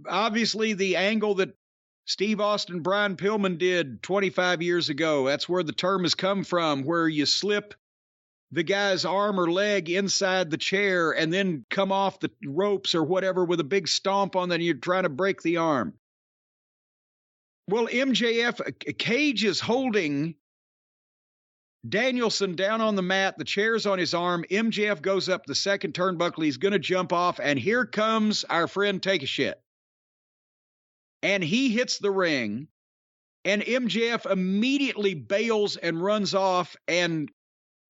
obviously the angle that Steve Austin, Brian Pillman did 25 years ago. That's where the term has come from, where you slip the guy's arm or leg inside the chair and then come off the ropes or whatever with a big stomp on that, and you're trying to break the arm. Well, Cage is holding Danielson down on the mat. The chair's on his arm. MJF goes up the second turnbuckle. He's going to jump off, and here comes our friend Take a Shit. And he hits the ring, and MJF immediately bails and runs off, and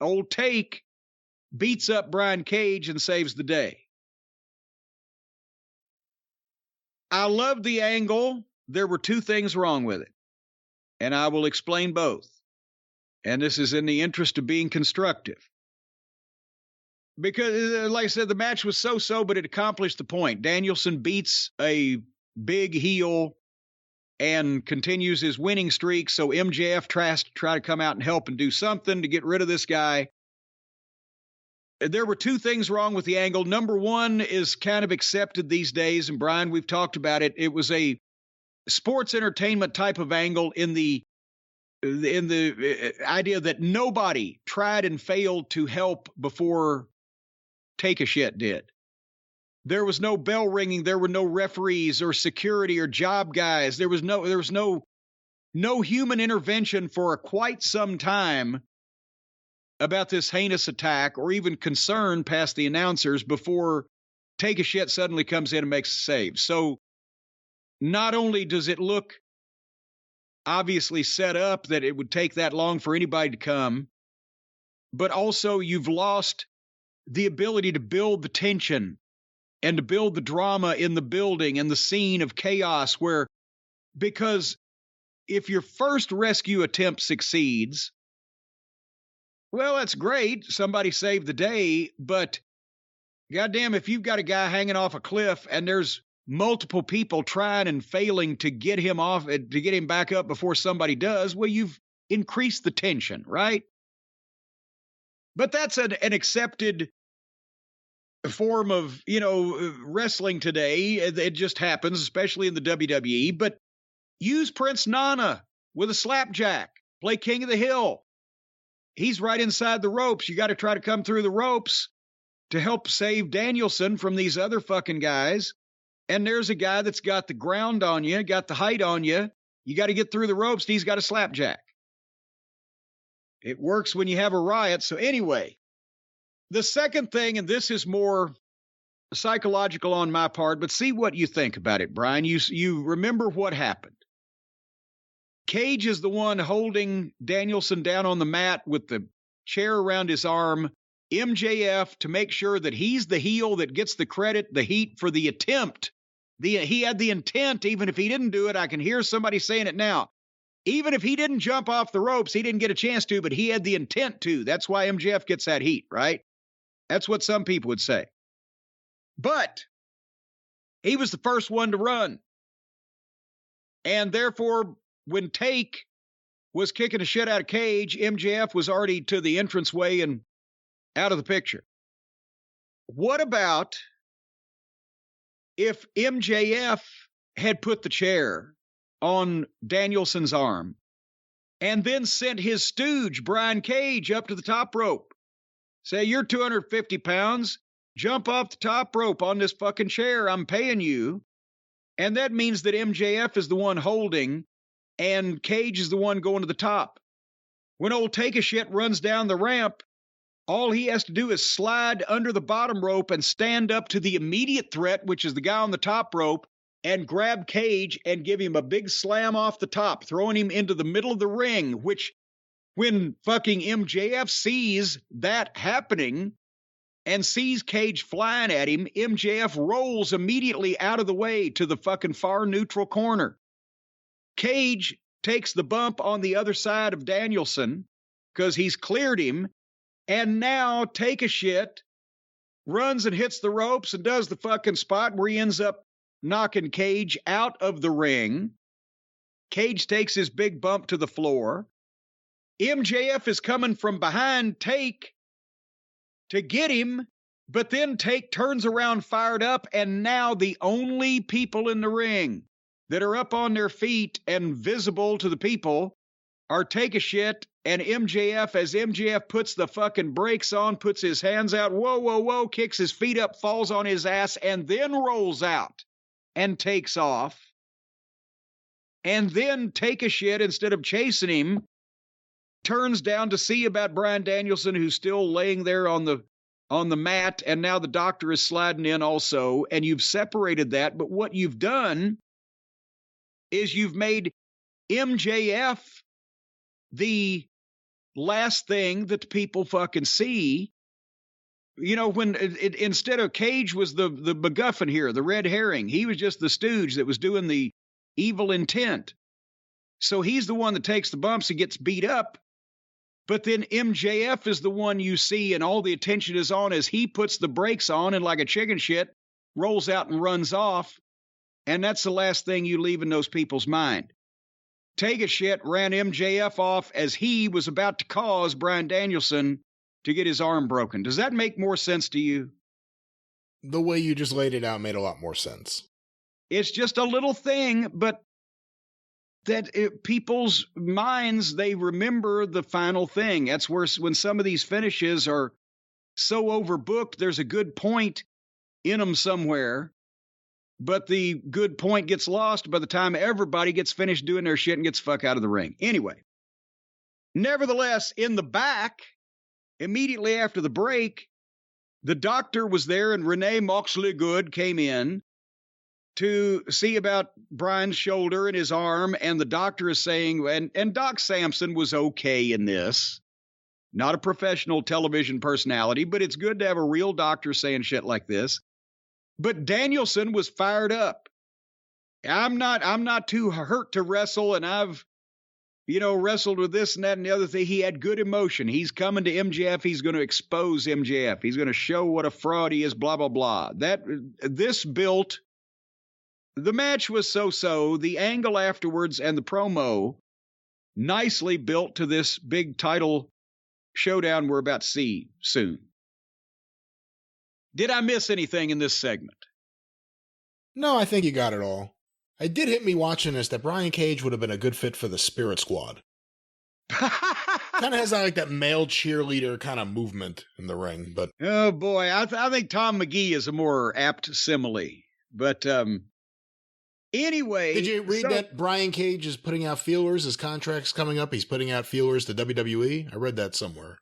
old Take beats up Brian Cage and saves the day. I love the angle. There were two things wrong with it, and I will explain both. And this is in the interest of being constructive. Because, like I said, the match was so-so, but it accomplished the point. Danielson beats a big heel and continues his winning streak, so MJF tries to try to come out and help and do something to get rid of this guy. There were two things wrong with the angle. Number one is kind of accepted these days, and Brian, we've talked about it. It was a sports entertainment type of angle in the idea that nobody tried and failed to help before Take a Shit did. There was no bell ringing. There were no referees or security or job guys. There was no human intervention for quite some time about this heinous attack, or even concern past the announcers before Take a Shit suddenly comes in and makes a save. So not only does it look obviously set up that it would take that long for anybody to come, but also you've lost the ability to build the tension and to build the drama in the building and the scene of chaos, because if your first rescue attempt succeeds, well, that's great. Somebody saved the day, but goddamn, if you've got a guy hanging off a cliff and there's multiple people trying and failing to get him off, to get him back up before somebody does, well, you've increased the tension, right? But that's an accepted form of, wrestling today. It just happens, especially in the WWE. But use Prince Nana with a slapjack. Play King of the Hill. He's right inside the ropes. You got to try to come through the ropes to help save Danielson from these other fucking guys. And there's a guy that's got the ground on you, got the height on you. You got to get through the ropes, and he's got a slapjack. It works when you have a riot. So anyway, the second thing, and this is more psychological on my part, but see what you think about it, Brian. You remember what happened. Cage is the one holding Danielson down on the mat with the chair around his arm. MJF, to make sure that he's the heel that gets the credit, the heat for the attempt. He had the intent, even if he didn't do it. I can hear somebody saying it now. Even if he didn't jump off the ropes, he didn't get a chance to, but he had the intent to. That's why MJF gets that heat, right? That's what some people would say. But he was the first one to run. And therefore, when Take was kicking the shit out of Cage, MJF was already to the entranceway and out of the picture. What about if MJF had put the chair on Danielson's arm and then sent his stooge, Brian Cage, up to the top rope? Say, you're 250 pounds. Jump off the top rope on this fucking chair. I'm paying you. And that means that MJF is the one holding and Cage is the one going to the top. When old Take a Shit runs down the ramp, all he has to do is slide under the bottom rope and stand up to the immediate threat, which is the guy on the top rope, and grab Cage and give him a big slam off the top, throwing him into the middle of the ring, which when fucking MJF sees that happening and sees Cage flying at him, MJF rolls immediately out of the way to the fucking far neutral corner. Cage takes the bump on the other side of Danielson because he's cleared him, and now Take a Shit runs and hits the ropes and does the fucking spot where he ends up knocking Cage out of the ring. Cage takes his big bump to the floor. MJF is coming from behind Take to get him, But then turns around fired up, and now the only people in the ring that are up on their feet and visible to the people are Take a Shit and MJF, as MJF puts the fucking brakes on, puts his hands out, whoa, whoa, whoa, kicks his feet up, falls on his ass, and then rolls out and takes off. And then Take a Shit, instead of chasing him, turns down to see about Bryan Danielson, who's still laying there on the mat, and now the doctor is sliding in also, and you've separated that. But what you've done is you've made MJF the last thing that people fucking see. You know, when instead of Cage was the MacGuffin here, the red herring, he was just the stooge that was doing the evil intent. So he's the one that takes the bumps and gets beat up. But then MJF is the one you see, and all the attention is on as he puts the brakes on and, like a chicken shit, rolls out and runs off. And that's the last thing you leave in those people's mind. Take a Shit ran MJF off as he was about to cause Bryan Danielson to get his arm broken. Does that make more sense to you? The way you just laid it out made a lot more sense. It's just a little thing, but that people's minds, they remember the final thing. That's where, when some of these finishes are so overbooked, there's a good point in them somewhere, but the good point gets lost by the time everybody gets finished doing their shit and gets the fuck out of the ring. Anyway, nevertheless, in the back, immediately after the break, the doctor was there, and Renee Moxley Good came in to see about Bryan's shoulder and his arm, and the doctor is saying, and Doc Samson was okay in this. Not a professional television personality, but it's good to have a real doctor saying shit like this. But Danielson was fired up. I'm not too hurt to wrestle, and I've, wrestled with this and that and the other thing. He had good emotion. He's coming to MJF. He's going to expose MJF. He's going to show what a fraud he is, blah, blah, blah. The match was so-so. The angle afterwards and the promo nicely built to this big title showdown we're about to see soon. Did I miss anything in this segment? No, I think you got it all. It did hit me watching this that Brian Cage would have been a good fit for the Spirit Squad. Kind of has that male cheerleader kind of movement in the ring, but... Oh, boy. I think Tom McGee is a more apt simile. But, anyway... Did you read that Brian Cage is putting out feelers? His contract's coming up. He's putting out feelers to WWE. I read that somewhere.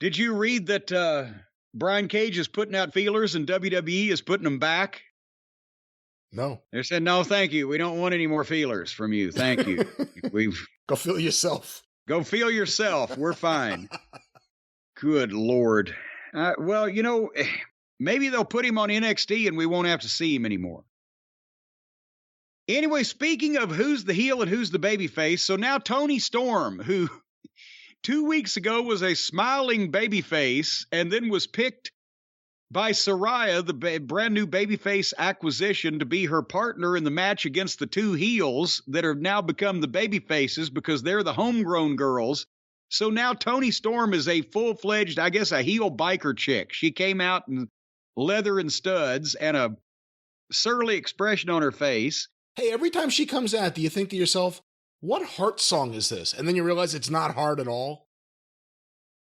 Did you read that Brian Cage is putting out feelers and WWE is putting them back? No. They said, no, thank you. We don't want any more feelers from you. Thank you. Go feel yourself. Go feel yourself. We're fine. Good Lord. Well, maybe they'll put him on NXT and we won't have to see him anymore. Anyway, speaking of who's the heel and who's the babyface, so now Toni Storm, who 2 weeks ago was a smiling babyface and then was picked by Soraya, the brand new babyface acquisition, to be her partner in the match against the two heels that have now become the babyfaces because they're the homegrown girls. So now Toni Storm is a full-fledged, I guess, a heel biker chick. She came out in leather and studs and a surly expression on her face. Hey, every time she comes out, do you think to yourself, what Heart song is this? And then you realize it's not hard at all.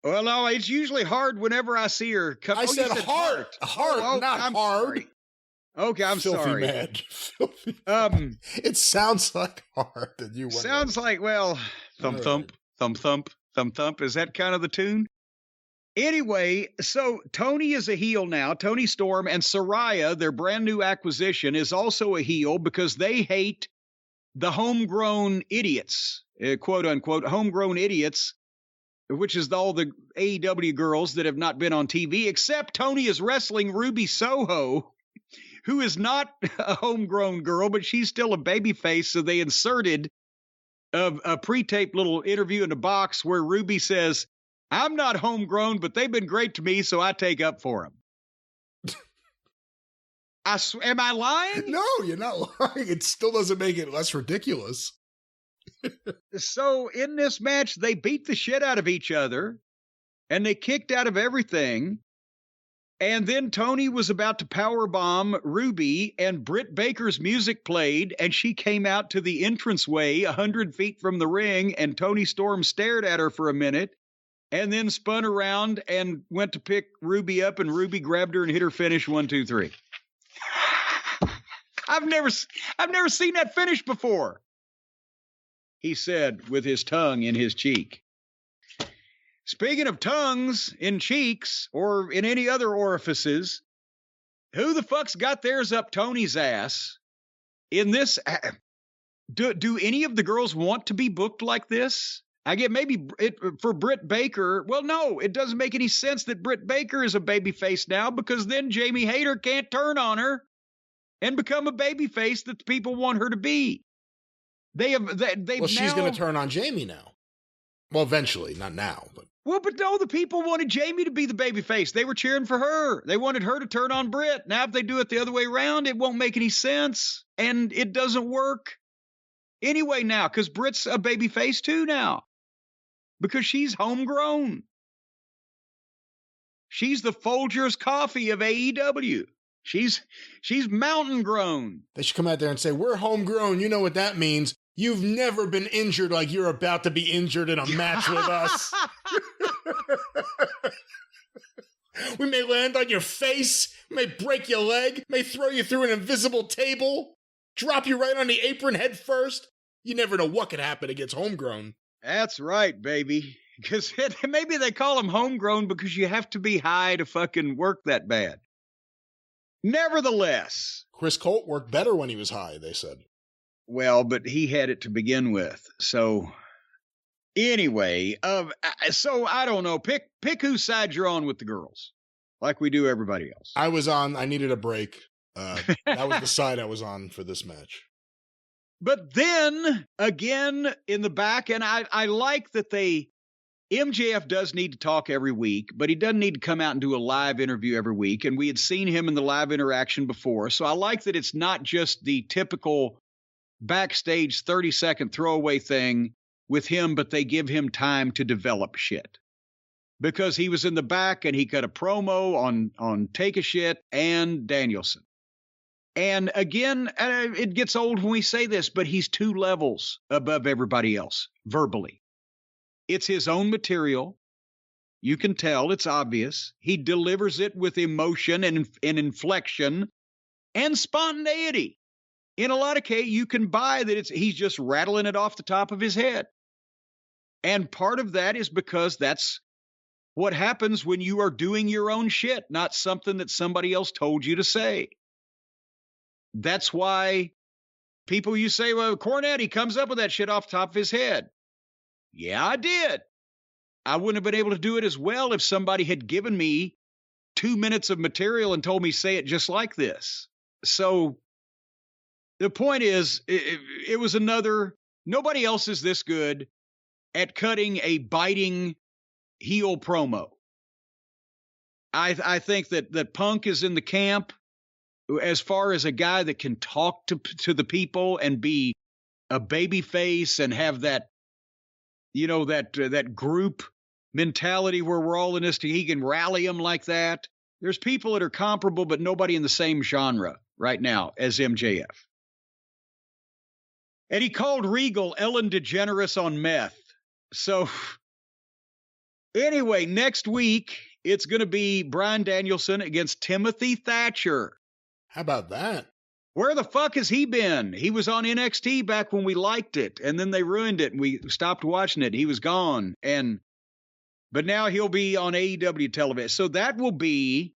Well, no, it's usually hard whenever I see her come. I said heart. Heart, not I'm hard. Sorry. Okay, I'm Filthy sorry. Mad. Filthy mad. It sounds like hard. And you sounds like, well, thump, right. thump, thump, thump, thump, thump. Is that kind of the tune? Anyway, so Toni is a heel now. Toni Storm and Soraya, their brand new acquisition, is also a heel because they hate the homegrown idiots, quote unquote, homegrown idiots, which is all the AEW girls that have not been on TV, except Toni is wrestling Ruby Soho, who is not a homegrown girl, but she's still a babyface. So they inserted a pre-taped little interview in the box where Ruby says, I'm not homegrown, but they've been great to me, so I take up for them. Am I lying? No, you're not lying. It still doesn't make it less ridiculous. So in this match, they beat the shit out of each other, and they kicked out of everything. And then Tony was about to powerbomb Ruby, and Britt Baker's music played, and she came out to the entranceway 100 feet from the ring, and Tony Storm stared at her for a minute, and then spun around and went to pick Ruby up, and Ruby grabbed her and hit her finish 1, 2, 3. I've never seen that finish before, he said with his tongue in his cheek. Speaking of tongues in cheeks or in any other orifices, who the fuck's got theirs up Tony's ass in this? Do any of the girls want to be booked like this? I get maybe for Britt Baker. Well, no, it doesn't make any sense that Britt Baker is a babyface now, because then Jamie Hayter can't turn on her and become a babyface that the people want her to be. She's going to turn on Jamie now. Well, eventually, not now, but. Well, but no, the people wanted Jamie to be the babyface. They were cheering for her. They wanted her to turn on Britt. Now, if they do it the other way around, it won't make any sense, and it doesn't work anyway now, because Britt's a babyface too now, because she's homegrown. She's the Folgers coffee of AEW. She's mountain grown. They should come out there and say, we're homegrown. You know what that means. You've never been injured like you're about to be injured in a match with us. We may land on your face, may break your leg, may throw you through an invisible table, drop you right on the apron head first. You never know what could happen against homegrown. That's right, baby. Because maybe they call them homegrown because you have to be high to fucking work that bad. Nevertheless. Chris Colt worked better when he was high, they said. Well, but he had it to begin with. So anyway, so I don't know. Pick whose side you're on with the girls, like we do everybody else. I needed a break. That was the side I was on for this match. But then again in the back, and I like that MJF does need to talk every week, but he doesn't need to come out and do a live interview every week. And we had seen him in the live interaction before. So I like that it's not just the typical backstage 30-second throwaway thing with him, but they give him time to develop shit, because he was in the back and he cut a promo on Take a Shit and Danielson. And again, it gets old when we say this, but he's 2 levels above everybody else verbally. It's his own material. You can tell, it's obvious. He delivers it with emotion and inflection and spontaneity. In a lot of cases, you can buy that he's just rattling it off the top of his head. And part of that is because that's what happens when you are doing your own shit, not something that somebody else told you to say. That's why people, you say, well, Cornette, he comes up with that shit off the top of his head. Yeah, I did. I wouldn't have been able to do it as well if somebody had given me 2 minutes of material and told me, say it just like this. So the point is, it was nobody else is this good at cutting a biting heel promo. I think that Punk is in the camp as far as a guy that can talk to the people and be a baby face and have that, that group mentality where we're all in this, he can rally them like that. There's people that are comparable, but nobody in the same genre right now as MJF. And he called Regal Ellen DeGeneres on meth. So anyway, next week, it's going to be Bryan Danielson against Timothy Thatcher. How about that? Where the fuck has he been? He was on NXT back when we liked it, and then they ruined it, and we stopped watching it. He was gone. But now he'll be on AEW television. So it'll be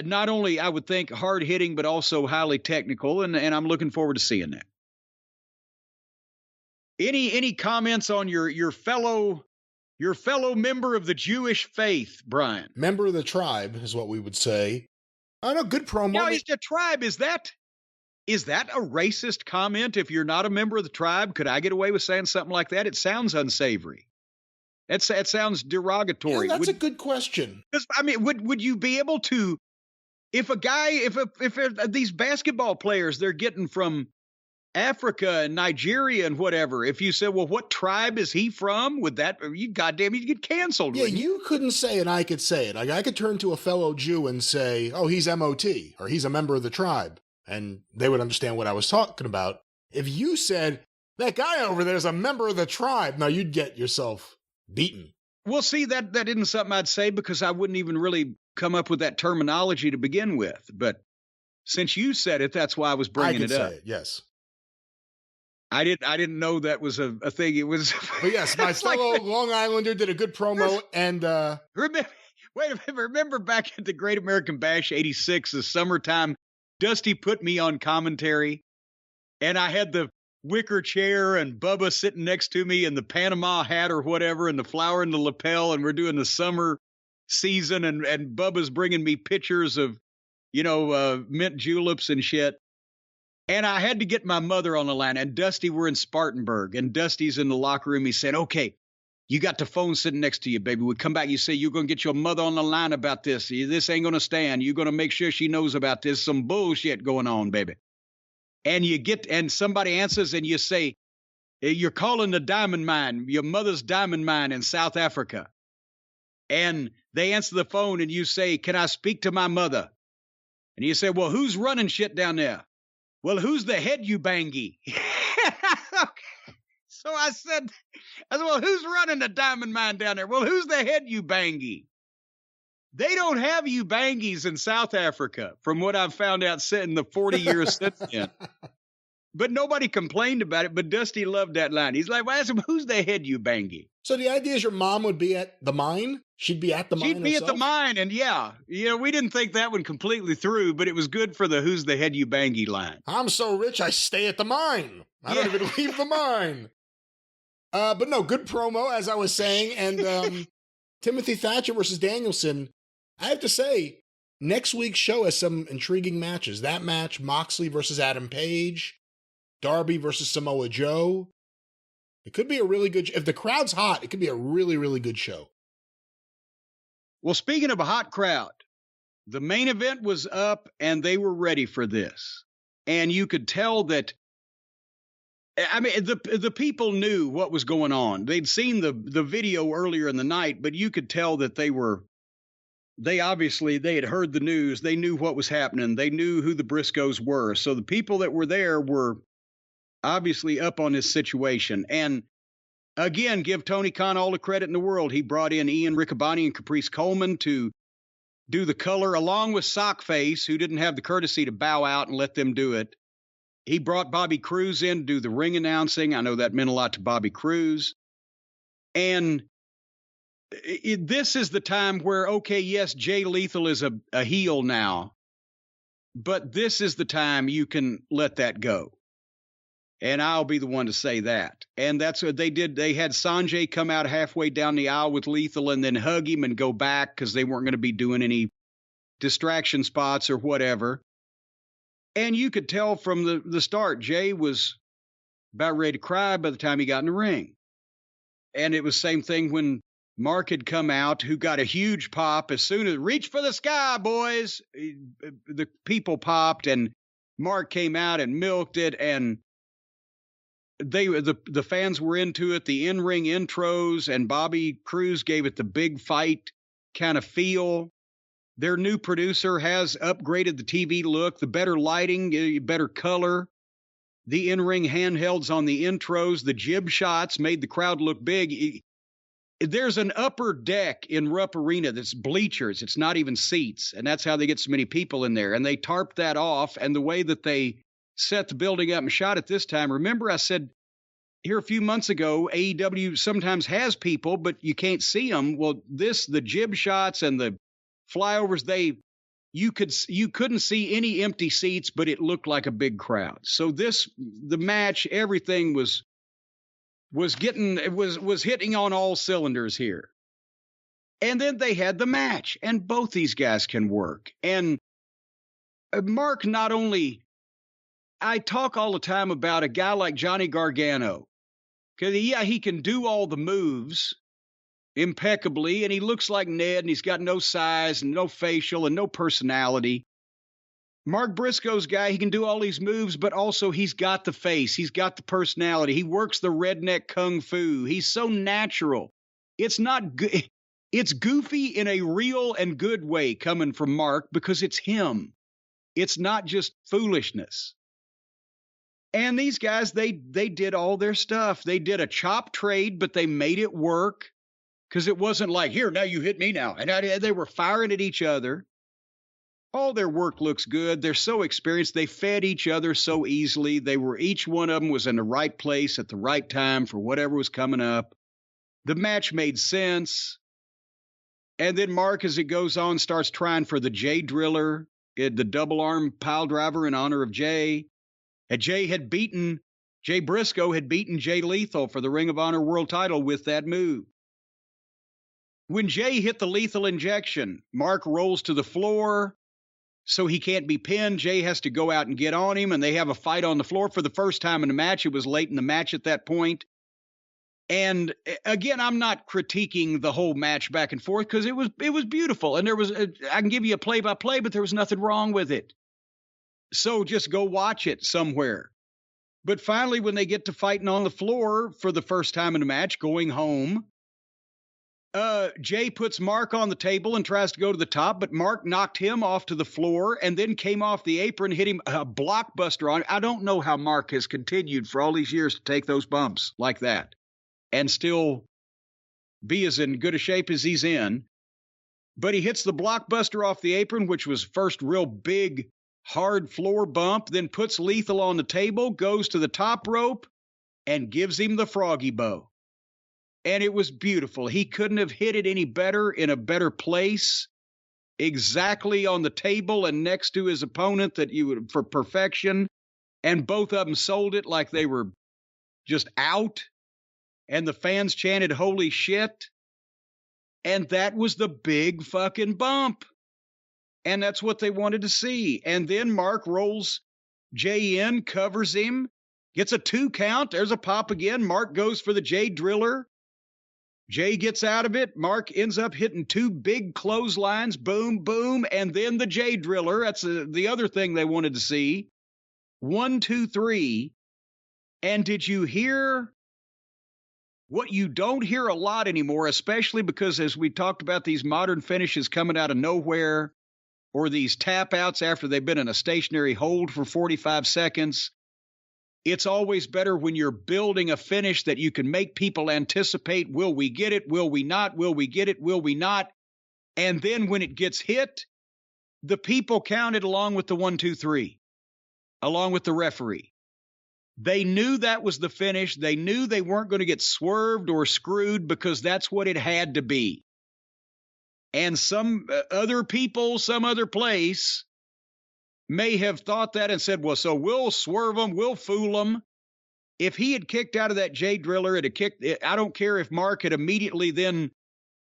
not only, I would think, hard-hitting, but also highly technical, and I'm looking forward to seeing that. Any comments on your fellow member of the Jewish faith, Brian? Member of the tribe is what we would say. I know, good promo. Now, he's the tribe. Is that a racist comment? If you're not a member of the tribe, could I get away with saying something like that? It sounds unsavory. It sounds derogatory. Yeah, that's a good question. I mean, would you be able to, if these basketball players, they're getting from Africa and Nigeria and whatever. If you said, well, what tribe is he from? Would that, you goddamn, you'd get canceled. Yeah, you couldn't say it, I could say it. Like, I could turn to a fellow Jew and say, oh, he's MOT, or he's a member of the tribe, and they would understand what I was talking about. If you said, that guy over there is a member of the tribe, now you'd get yourself beaten. Well, see, that isn't something I'd say because I wouldn't even really come up with that terminology to begin with. But since you said it, that's why I was bringing it up. Say it, yes. I didn't know that was a thing. It was. But yes, my fellow like, Long Islander did a good promo. And remember back at the Great American Bash 86, the summertime, Dusty put me on commentary, and I had the wicker chair and Bubba sitting next to me and the Panama hat or whatever and the flower in the lapel, and we're doing the summer season, and Bubba's bringing me pictures of, mint juleps and shit. And I had to get my mother on the line, and Dusty, we're in Spartanburg, and Dusty's in the locker room. He said, okay, you got the phone sitting next to you, baby. We come back, you say, you're going to get your mother on the line about this. This ain't going to stand. You're going to make sure she knows about this. Some bullshit going on, baby. And somebody answers, and you say, you're calling the diamond mine, your mother's diamond mine in South Africa. And they answer the phone, and you say, can I speak to my mother? And you say, well, who's running shit down there? Well, who's the head, you bangy? So I said, well, who's running the diamond mine down there? Well, who's the head, you bangy? They don't have you bangies in South Africa, from what I've found out in the 40 years since then. But nobody complained about it, but Dusty loved that line. He's like, well, ask him, who's the head, you bangy? So the idea is your mom would be at the mine? She'd be at the mine. She'd be herself? At the mine, and yeah. We didn't think that one completely through, but it was good for the who's the head, you bangy line. I'm so rich, I stay at the mine. I don't even leave the mine. But no, good promo, as I was saying. And Timothy Thatcher versus Danielson, I have to say, next week's show has some intriguing matches. That match, Moxley versus Adam Page, Darby versus Samoa Joe. It could be a really good, if the crowd's hot, it could be a really, really good show. Well, speaking of a hot crowd, the main event was up and they were ready for this. And you could tell that, I mean, the people knew what was going on. They'd seen the video earlier in the night, but you could tell that they had heard the news. They knew what was happening. They knew who the Briscoes were. So the people that were there were obviously up on this situation. And again, give Tony Khan all the credit in the world. He brought in Ian Riccaboni and Caprice Coleman to do the color, along with Sockface, who didn't have the courtesy to bow out and let them do it. He brought Bobby Cruz in to do the ring announcing. I know that meant a lot to Bobby Cruz. And this is the time where, okay, yes, Jay Lethal is a heel now, but this is the time you can let that go. And I'll be the one to say that. And that's what they did. They had Sanjay come out halfway down the aisle with Lethal and then hug him and go back because they weren't going to be doing any distraction spots or whatever. And you could tell from the start, Jay was about ready to cry by the time he got in the ring. And it was the same thing when Mark had come out, who got a huge pop as soon as, reach for the sky, boys. The people popped and Mark came out and milked it, and the fans were into it, the in-ring intros, and Bobby Cruz gave it the big fight kind of feel. Their new producer has upgraded the TV look, the better lighting, better color. The in-ring handhelds on the intros, the jib shots made the crowd look big. There's an upper deck in Rupp Arena that's bleachers. It's not even seats, and that's how they get so many people in there. And they tarped that off, and the way that they set the building up and shot it this time. Remember, I said here a few months ago, AEW sometimes has people, but you can't see them. Well, the jib shots and the flyovers, you couldn't see any empty seats, but it looked like a big crowd. So the match, everything was hitting on all cylinders here. And then they had the match, and both these guys can work. And Mark, not only, I talk all the time about a guy like Johnny Gargano, because he can do all the moves impeccably, and he looks like Ned, and he's got no size and no facial and no personality. Mark Briscoe's guy, he can do all these moves, but also he's got the face. He's got the personality. He works the redneck kung fu. He's so natural. It's not good. It's goofy in a real and good way coming from Mark because it's him. It's not just foolishness. And these guys, they did all their stuff. They did a chop trade, but they made it work because it wasn't like, here, now you hit me now. And they were firing at each other. All their work looks good. They're so experienced. They fed each other so easily. Each one of them was in the right place at the right time for whatever was coming up. The match made sense. And then Mark, as it goes on, starts trying for the Jay Driller, the double arm pile driver in honor of Jay. And Jay Briscoe had beaten Jay Lethal for the Ring of Honor World title with that move. When Jay hit the lethal injection, Mark rolls to the floor. So he can't be pinned. Jay has to go out and get on him, and they have a fight on the floor for the first time in the match. It was late in the match at that point. And again, I'm not critiquing the whole match back and forth because it was beautiful. And I can give you a play-by-play, but there was nothing wrong with it. So just go watch it somewhere. But finally, when they get to fighting on the floor for the first time in the match, going home, Jay puts Mark on the table and tries to go to the top, but Mark knocked him off to the floor and then came off the apron, hit him a blockbuster on. I don't know how Mark has continued for all these years to take those bumps like that and still be as in good a shape as he's in. But he hits the blockbuster off the apron, which was first real big, hard floor bump, then puts Lethal on the table, goes to the top rope, and gives him the froggy bow. And it was beautiful. He couldn't have hit it any better in a better place, exactly on the table and next to his opponent for perfection. And both of them sold it like they were just out. And the fans chanted, holy shit. And that was the big fucking bump. And that's what they wanted to see. And then Mark rolls Jay in, covers him, gets a 2 count. There's a pop again. Mark goes for the Jay Driller. Jay gets out of it. Mark ends up hitting 2 big clotheslines. Boom, boom. And then the Jay Driller. That's the other thing they wanted to see. 1, 2, 3. And did you hear what you don't hear a lot anymore, especially because as we talked about these modern finishes coming out of nowhere or these tap outs after they've been in a stationary hold for 45 seconds, it's always better when you're building a finish that you can make people anticipate, will we get it? Will we not? Will we get it? Will we not? And then when it gets hit, the people counted along with the 1, 2, 3, along with the referee. They knew that was the finish. They knew they weren't going to get swerved or screwed because that's what it had to be. And some other people, some other place may have thought that and said, well, so we'll swerve them, we'll fool them. If he had kicked out of that Jay Driller, I don't care if Mark had immediately then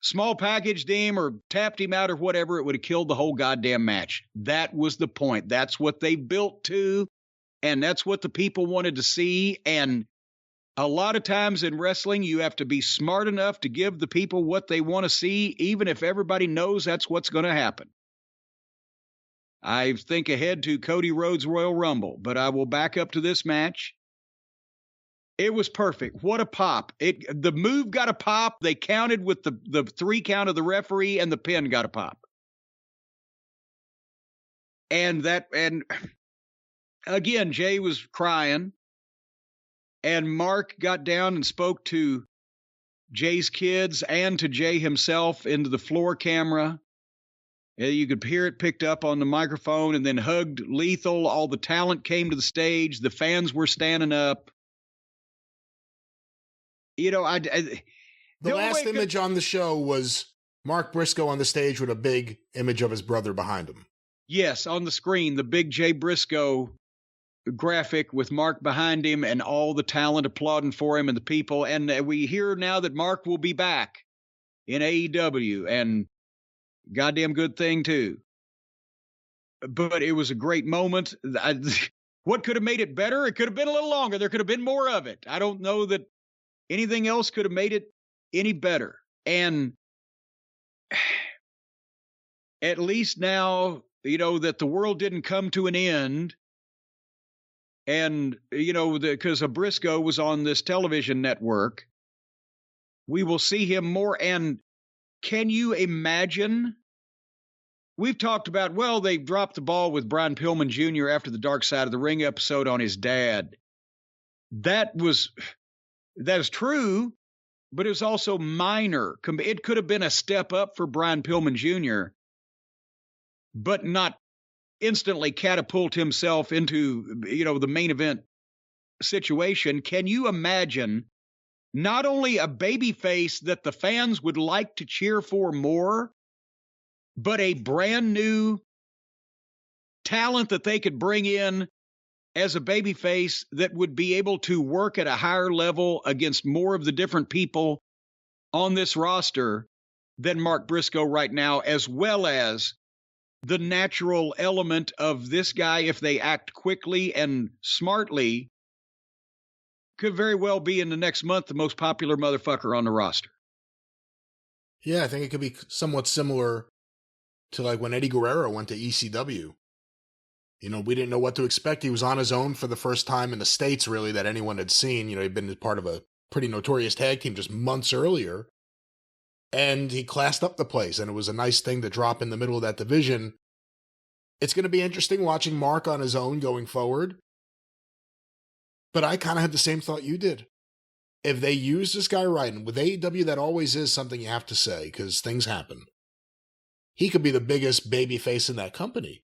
small packaged him or tapped him out or whatever, it would have killed the whole goddamn match. That was the point. That's what they built to, and that's what the people wanted to see. And a lot of times in wrestling, you have to be smart enough to give the people what they want to see, even if everybody knows that's what's going to happen. I think ahead to Cody Rhodes' Royal Rumble, but I will back up to this match. It was perfect. What a pop. The move got a pop. They counted with the 3 count of the referee, and the pin got a pop. And again, Jay was crying, and Mark got down and spoke to Jay's kids and to Jay himself into the floor camera. You could hear it picked up on the microphone, and then hugged Lethal. All the talent came to the stage. The fans were standing up. You know, the last image on the show was Mark Briscoe on the stage with a big image of his brother behind him. Yes, on the screen, the big Jay Briscoe graphic with Mark behind him and all the talent applauding for him and the people. And we hear now that Mark will be back in AEW, and goddamn good thing too. But it was a great moment. What could have made it better? It could have been a little longer. There could have been more of it. I don't know that anything else could have made it any better. And at least now that the world didn't come to an end. And, because Briscoe was on this television network, we will see him more. And can you imagine? We've talked about, well, they dropped the ball with Brian Pillman Jr. after the Dark Side of the Ring episode on his dad. That is true, but it was also minor. It could have been a step up for Brian Pillman Jr., but not instantly catapult himself into, the main event situation. Can you imagine not only a babyface that the fans would like to cheer for more, but a brand new talent that they could bring in as a babyface that would be able to work at a higher level against more of the different people on this roster than Mark Briscoe right now, as well as the natural element of this guy, if they act quickly and smartly, could very well be in the next month the most popular motherfucker on the roster. Yeah, I think it could be somewhat similar to like when Eddie Guerrero went to ECW. We didn't know what to expect. He was on his own for the first time in the States, really, that anyone had seen. He'd been part of a pretty notorious tag team just months earlier. And he classed up the place, and it was a nice thing to drop in the middle of that division. It's going to be interesting watching Mark on his own going forward. But I kind of had the same thought you did. If they use this guy right, and with AEW, that always is something you have to say, because things happen. He could be the biggest babyface in that company.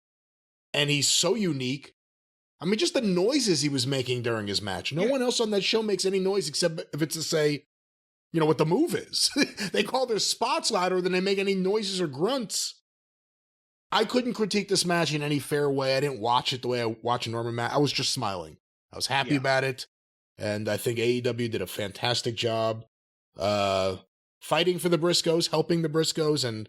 And he's so unique. I mean, just the noises he was making during his match. No one else on that show makes any noise except if it's to say, what the move is. They call their spots louder than they make any noises or grunts. I couldn't critique this match in any fair way. I didn't watch it the way I watch a normal match. I was just smiling. I was happy about it. And I think AEW did a fantastic job fighting for the Briscoes, helping the Briscoes, and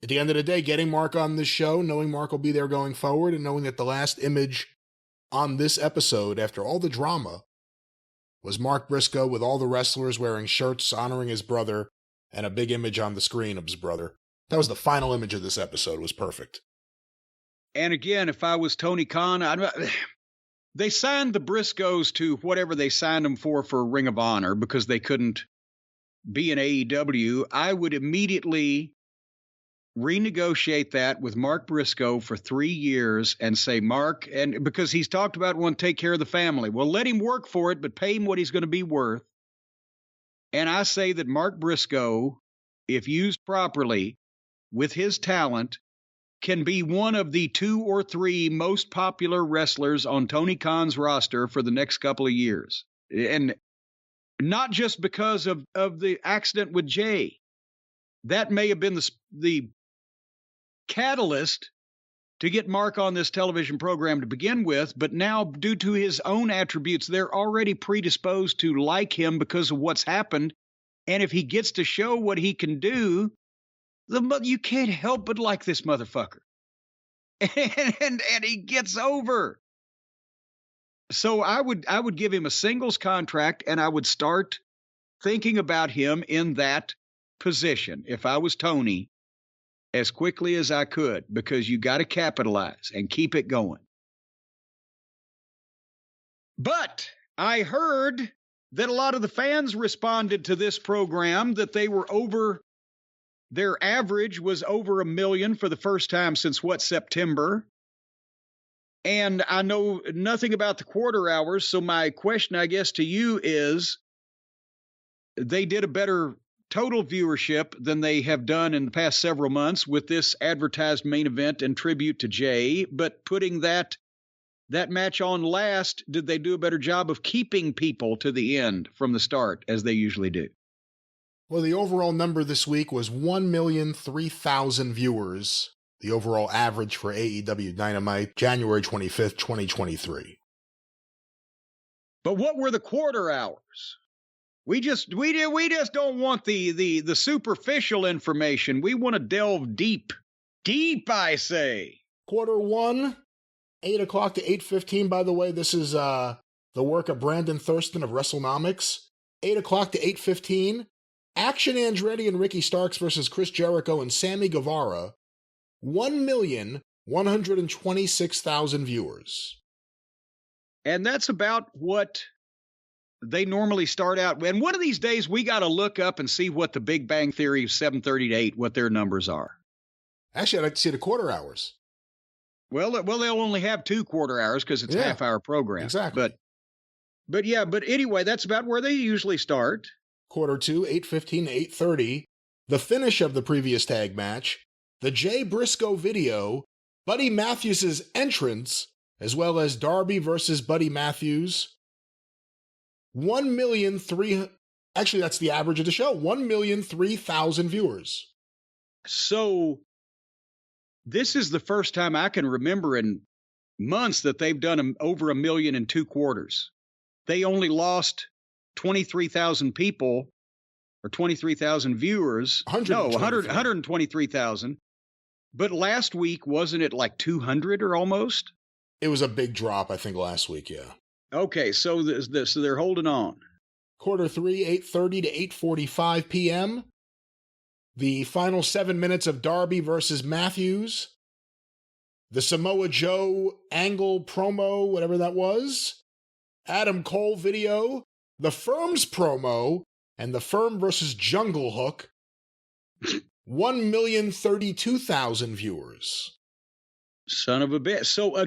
at the end of the day, getting Mark on this show, knowing Mark will be there going forward, and knowing that the last image on this episode, after all the drama, was Mark Briscoe with all the wrestlers wearing shirts honoring his brother and a big image on the screen of his brother. That was the final image of this episode. It was perfect. And again, if I was Tony Khan, they signed the Briscoes to whatever they signed them for Ring of Honor because they couldn't be in AEW. I would immediately renegotiate that with Mark Briscoe for 3 years and say, Mark, and because he's talked about wanting to take care of the family. Well, let him work for it, but pay him what he's going to be worth. And I say that Mark Briscoe, if used properly with his talent, can be one of the 2 or 3 most popular wrestlers on Tony Khan's roster for the next couple of years. And not just because of the accident with Jay. That may have been the catalyst to get Mark on this television program to begin with, but now due to his own attributes, they're already predisposed to like him because of what's happened. And if he gets to show what he can do, you can't help but like this motherfucker. And he gets over. So I would give him a singles contract, and I would start thinking about him in that position if I was Tony, as quickly as I could, because you got to capitalize and keep it going. But I heard that a lot of the fans responded to this program, that they were over, their average was over 1 million for the first time since September. And I know nothing about the quarter hours, so my question, I guess, to you is, they did a better total viewership than they have done in the past several months with this advertised main event and tribute to Jay, but putting that match on last, did they do a better job of keeping people to the end from the start as they usually do? Well, the overall number this week was 1,003,000 viewers, the overall average for AEW Dynamite, January 25th, 2023. But what were the quarter hours? We just don't want the superficial information. We want to delve deep. Deep, I say. Quarter 1, 8 o'clock to 8:15, by the way. This is the work of Brandon Thurston of WrestleNomics. 8 o'clock to 8:15. Action Andretti and Ricky Starks versus Chris Jericho and Sammy Guevara 1,126,000 viewers. And that's about what they normally start out. And one of these days, we got to look up and see what the Big Bang Theory 7:30 to 8, what their numbers are. Actually, I'd like to see the quarter hours. Well, they'll only have 2 quarter hours because it's half-hour program. Exactly. But anyway, that's about where they usually start. Quarter 2, 8:15 to 8:30. The finish of the previous tag match, the Jay Briscoe video, Buddy Matthews' entrance, as well as Darby versus Buddy Matthews. 1,003,000. Actually, that's the average of the show. 1,003,000 viewers. So this is the first time I can remember in months that they've done over 1 million in 2 quarters. They only lost 23,000 people or 23,000 viewers. 123,000. But last week, wasn't it like 200 or almost? It was a big drop, I think, last week, yeah. Okay, so so they're holding on. Quarter 3, 8:30 to 8:45 p.m. The final 7 minutes of Darby versus Matthews. The Samoa Joe Angle promo, whatever that was. Adam Cole video. The Firm's promo. And the Firm versus Jungle Hook. 1,032,000 viewers. Son of a bitch. So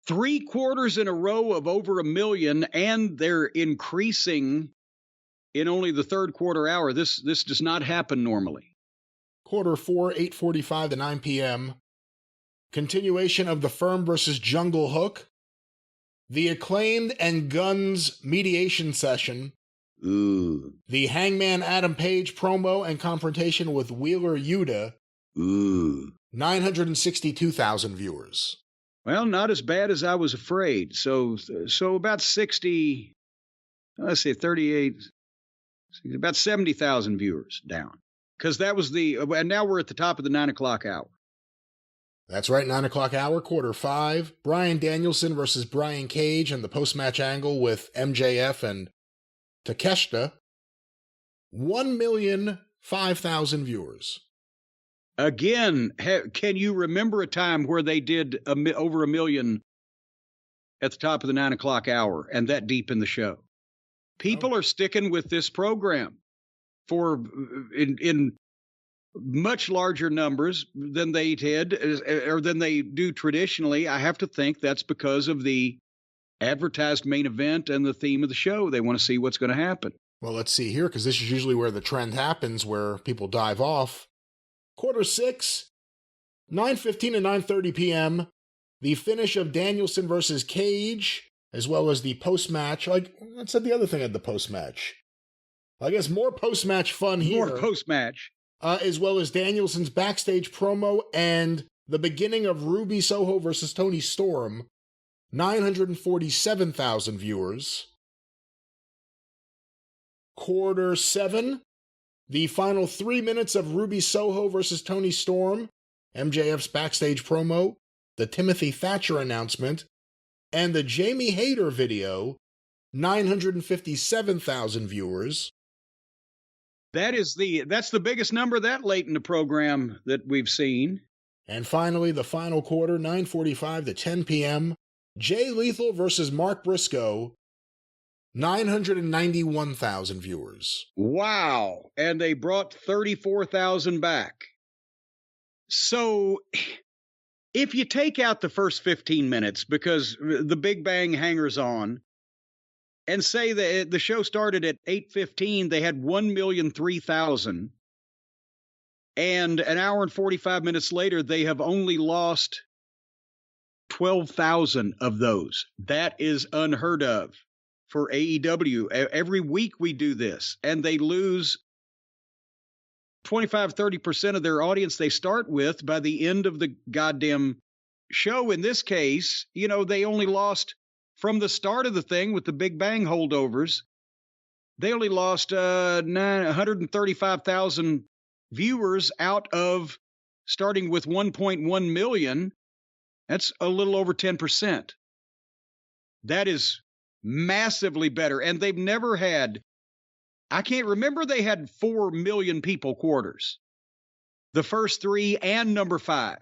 3 quarters in a row of over 1 million, and they're increasing in only the third quarter hour. This does not happen normally. Quarter 4, 8:45 to 9 p.m. Continuation of the Firm versus Jungle Hook. The Acclaimed and Guns mediation session. Ooh. The Hangman Adam Page promo and confrontation with Wheeler Yuta. Ooh. 962,000 viewers. Well, not as bad as I was afraid. So about 60, let's say 38, about 70,000 viewers down. Because that was and now we're at the top of the 9 o'clock hour. That's right, 9 o'clock hour, quarter 5. Bryan Danielson versus Brian Cage and the post-match angle with MJF and Takeshita. 1,005,000 viewers. Again, can you remember a time where they did over 1 million at the top of the 9 o'clock hour and that deep in the show? People are sticking with this program for in much larger numbers than they did or than they do traditionally. I have to think that's because of the advertised main event and the theme of the show. They want to see what's going to happen. Well, let's see here, because this is usually where the trend happens, where people dive off. Quarter 6, 9:15 to 9:30 p.m. The finish of Danielson versus Cage, as well as the post-match. Like I said, the other thing at the post-match. I guess more post-match fun here. More post-match. As well as Danielson's backstage promo and the beginning of Ruby Soho versus Toni Storm. 947,000 viewers. Quarter 7. The final 3 minutes of Ruby Soho versus Toni Storm, MJF's backstage promo, the Timothy Thatcher announcement, and the Jamie Hayter video, 957,000 viewers. That's the biggest number that late in the program that we've seen. And finally, the final quarter, 9:45 to 10 p.m., Jay Lethal versus Mark Briscoe, 991,000 viewers. Wow. And they brought 34,000 back. So if you take out the first 15 minutes, because the Big Bang hangers on, and say that the show started at 8:15, they had 1,003,000. And an hour and 45 minutes later, they have only lost 12,000 of those. That is unheard of for AEW. Every week we do this, and they lose 25-30% of their audience they start with by the end of the goddamn show. In this case, they only lost from the start of the thing with the Big Bang holdovers. They only lost 135,000 viewers out of starting with 1.1 million. That's a little over 10%. That is massively better. And they've never had, I can't remember they had 4 million people quarters. the first 3 and number 5.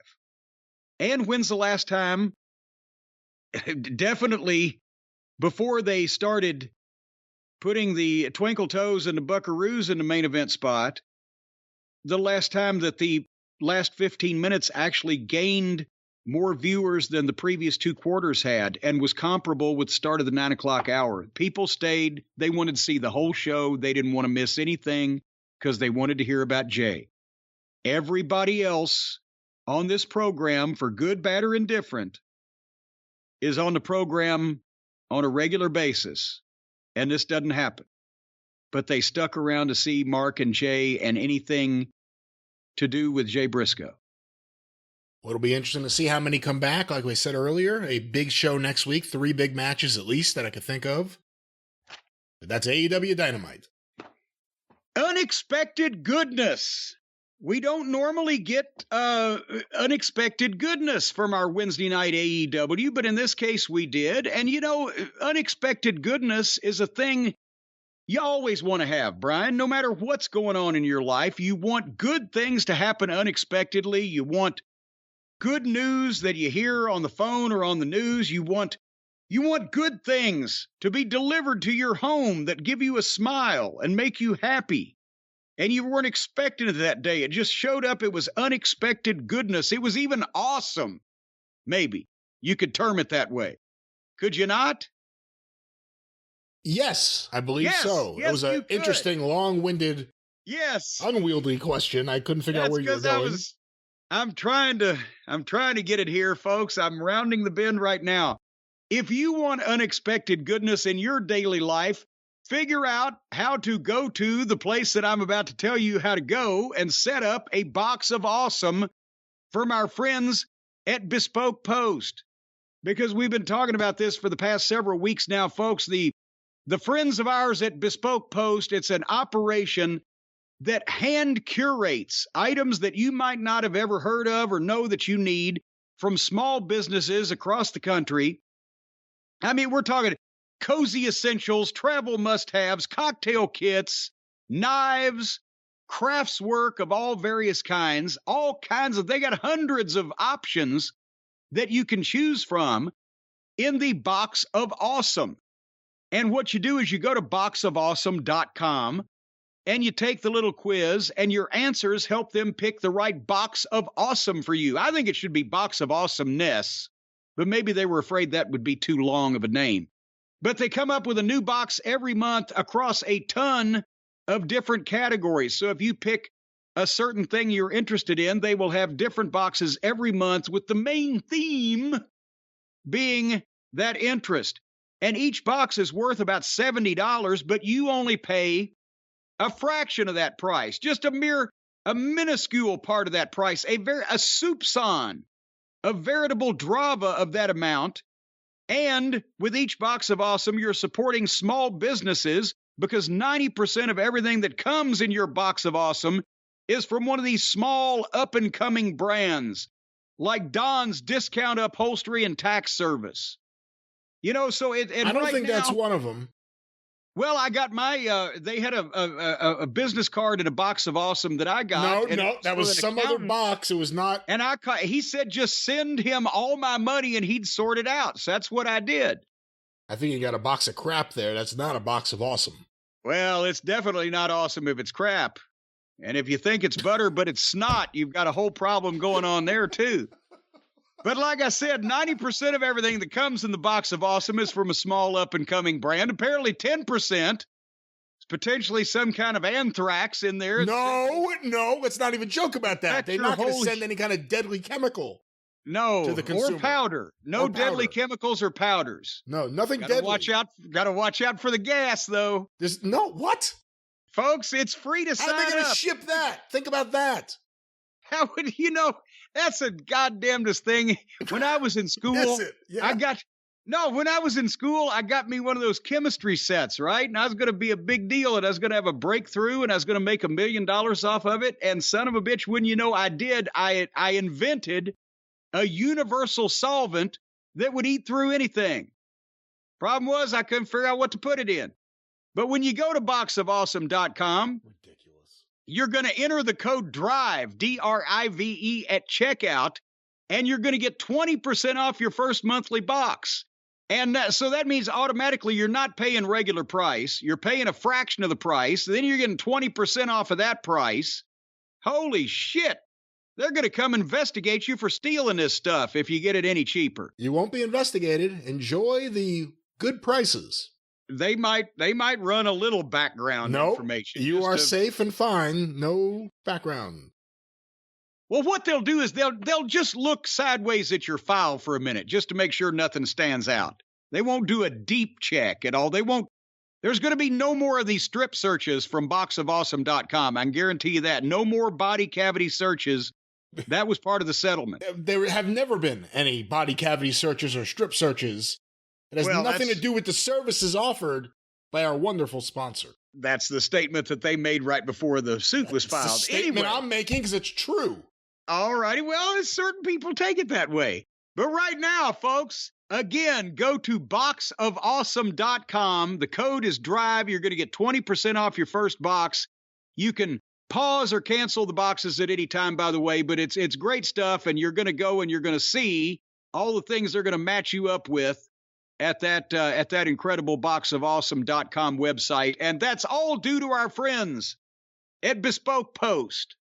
And when's the last time? Definitely before they started putting the Twinkle Toes and the Buckaroos in the main event spot, the last time that the last 15 minutes actually gained more viewers than the previous 2 quarters had and was comparable with the start of the 9 o'clock hour. People stayed. They wanted to see the whole show. They didn't want to miss anything because they wanted to hear about Jay. Everybody else on this program, for good, bad, or indifferent, is on the program on a regular basis, and this doesn't happen. But they stuck around to see Mark and Jay and anything to do with Jay Briscoe. Well, it'll be interesting to see how many come back. Like we said earlier, a big show next week, 3 big matches at least that I could think of. But that's AEW Dynamite. Unexpected goodness. We don't normally get unexpected goodness from our Wednesday night AEW, but in this case we did. And, you know, unexpected goodness is a thing you always want to have, Brian. No matter what's going on in your life, you want good things to happen unexpectedly. You want good news that you hear on the phone or on the news. You want good things to be delivered to your home that give you a smile and make you happy. And you weren't expecting it that day. It just showed up. It was unexpected goodness. It was even awesome. Maybe you could term it that way. Could you not? Yes, I believe so. Yes, it was an interesting, long-winded, unwieldy question. I couldn't figure out where you were going. I'm trying to get it here, folks. I'm rounding the bend right now. If you want unexpected goodness in your daily life, figure out how to go to the place that I'm about to tell you how to go and set up a box of awesome from our friends at Bespoke Post. Because we've been talking about this for the past several weeks now, folks. The friends of ours at Bespoke Post, it's an operation that hand curates items that you might not have ever heard of or know that you need from small businesses across the country. I mean, we're talking cozy essentials, travel must-haves, cocktail kits, knives, craftswork of all various kinds, they got hundreds of options that you can choose from in the Box of Awesome. And what you do is you go to boxofawesome.com and you take the little quiz, and your answers help them pick the right box of awesome for you. I think it should be Box of Awesomeness, but maybe they were afraid that would be too long of a name. But they come up with a new box every month across a ton of different categories. So if you pick a certain thing you're interested in, they will have different boxes every month with the main theme being that interest. And each box is worth about $70, but you only pay a fraction of that price, just a minuscule part of that price, a soupçon, a veritable drava of that amount. And with each box of awesome, you're supporting small businesses because 90% of everything that comes in your box of awesome is from one of these small up-and-coming brands like Don's Discount Upholstery and Tax Service. You know, so I don't think that's one of them. Well, I got my, they had a business card in a box of awesome that I got. No, that was some other box. It was not. And he said, just send him all my money and he'd sort it out. So that's what I did. I think you got a box of crap there. That's not a box of awesome. Well, it's definitely not awesome if it's crap. And if you think it's butter, but it's snot, you've got a whole problem going on there too. But like I said, 90% of everything that comes in the box of awesome is from a small up-and-coming brand. Apparently 10% is potentially some kind of anthrax in there. No, let's not even joke about that. They're not going to send any kind of deadly chemical to the consumer. Or powder. No deadly chemicals or powders. No, nothing deadly. Got to watch out for the gas, though. What? Folks, it's free to sign up. How are they going to ship that? Think about that. How would that's a goddamnedest thing. When I was in school, when I was in school, I got me one of those chemistry sets, right? And I was going to be a big deal, and I was going to have a breakthrough, and I was going to make $1 million off of it. And son of a bitch, when you know I did, I invented a universal solvent that would eat through anything. Problem was, I couldn't figure out what to put it in. But when you go to boxofawesome.com, you're going to enter the code DRIVE, DRIVE, at checkout, and you're going to get 20% off your first monthly box. And so that means automatically you're not paying regular price. You're paying a fraction of the price. Then you're getting 20% off of that price. Holy shit. They're going to come investigate you for stealing this stuff if you get it any cheaper. You won't be investigated. Enjoy the good prices. They might run a little background information. You are safe and fine. No background. Well, what they'll do is they'll just look sideways at your file for a minute just to make sure nothing stands out. They won't do a deep check at all. There's going to be no more of these strip searches from boxofawesome.com. I can guarantee you that. No more body cavity searches. That was part of the settlement. There have never been any body cavity searches or strip searches. It has nothing to do with the services offered by our wonderful sponsor. That's the statement that they made right before the suit was filed. It's the statement I'm making because it's true. All righty. Well, certain people take it that way. But right now, folks, again, go to boxofawesome.com. The code is DRIVE. You're going to get 20% off your first box. You can pause or cancel the boxes at any time, by the way, but it's great stuff, and you're going to go and you're going to see all the things they're going to match you up with at that incredible boxofawesome.com website. And that's all due to our friends at Bespoke Post.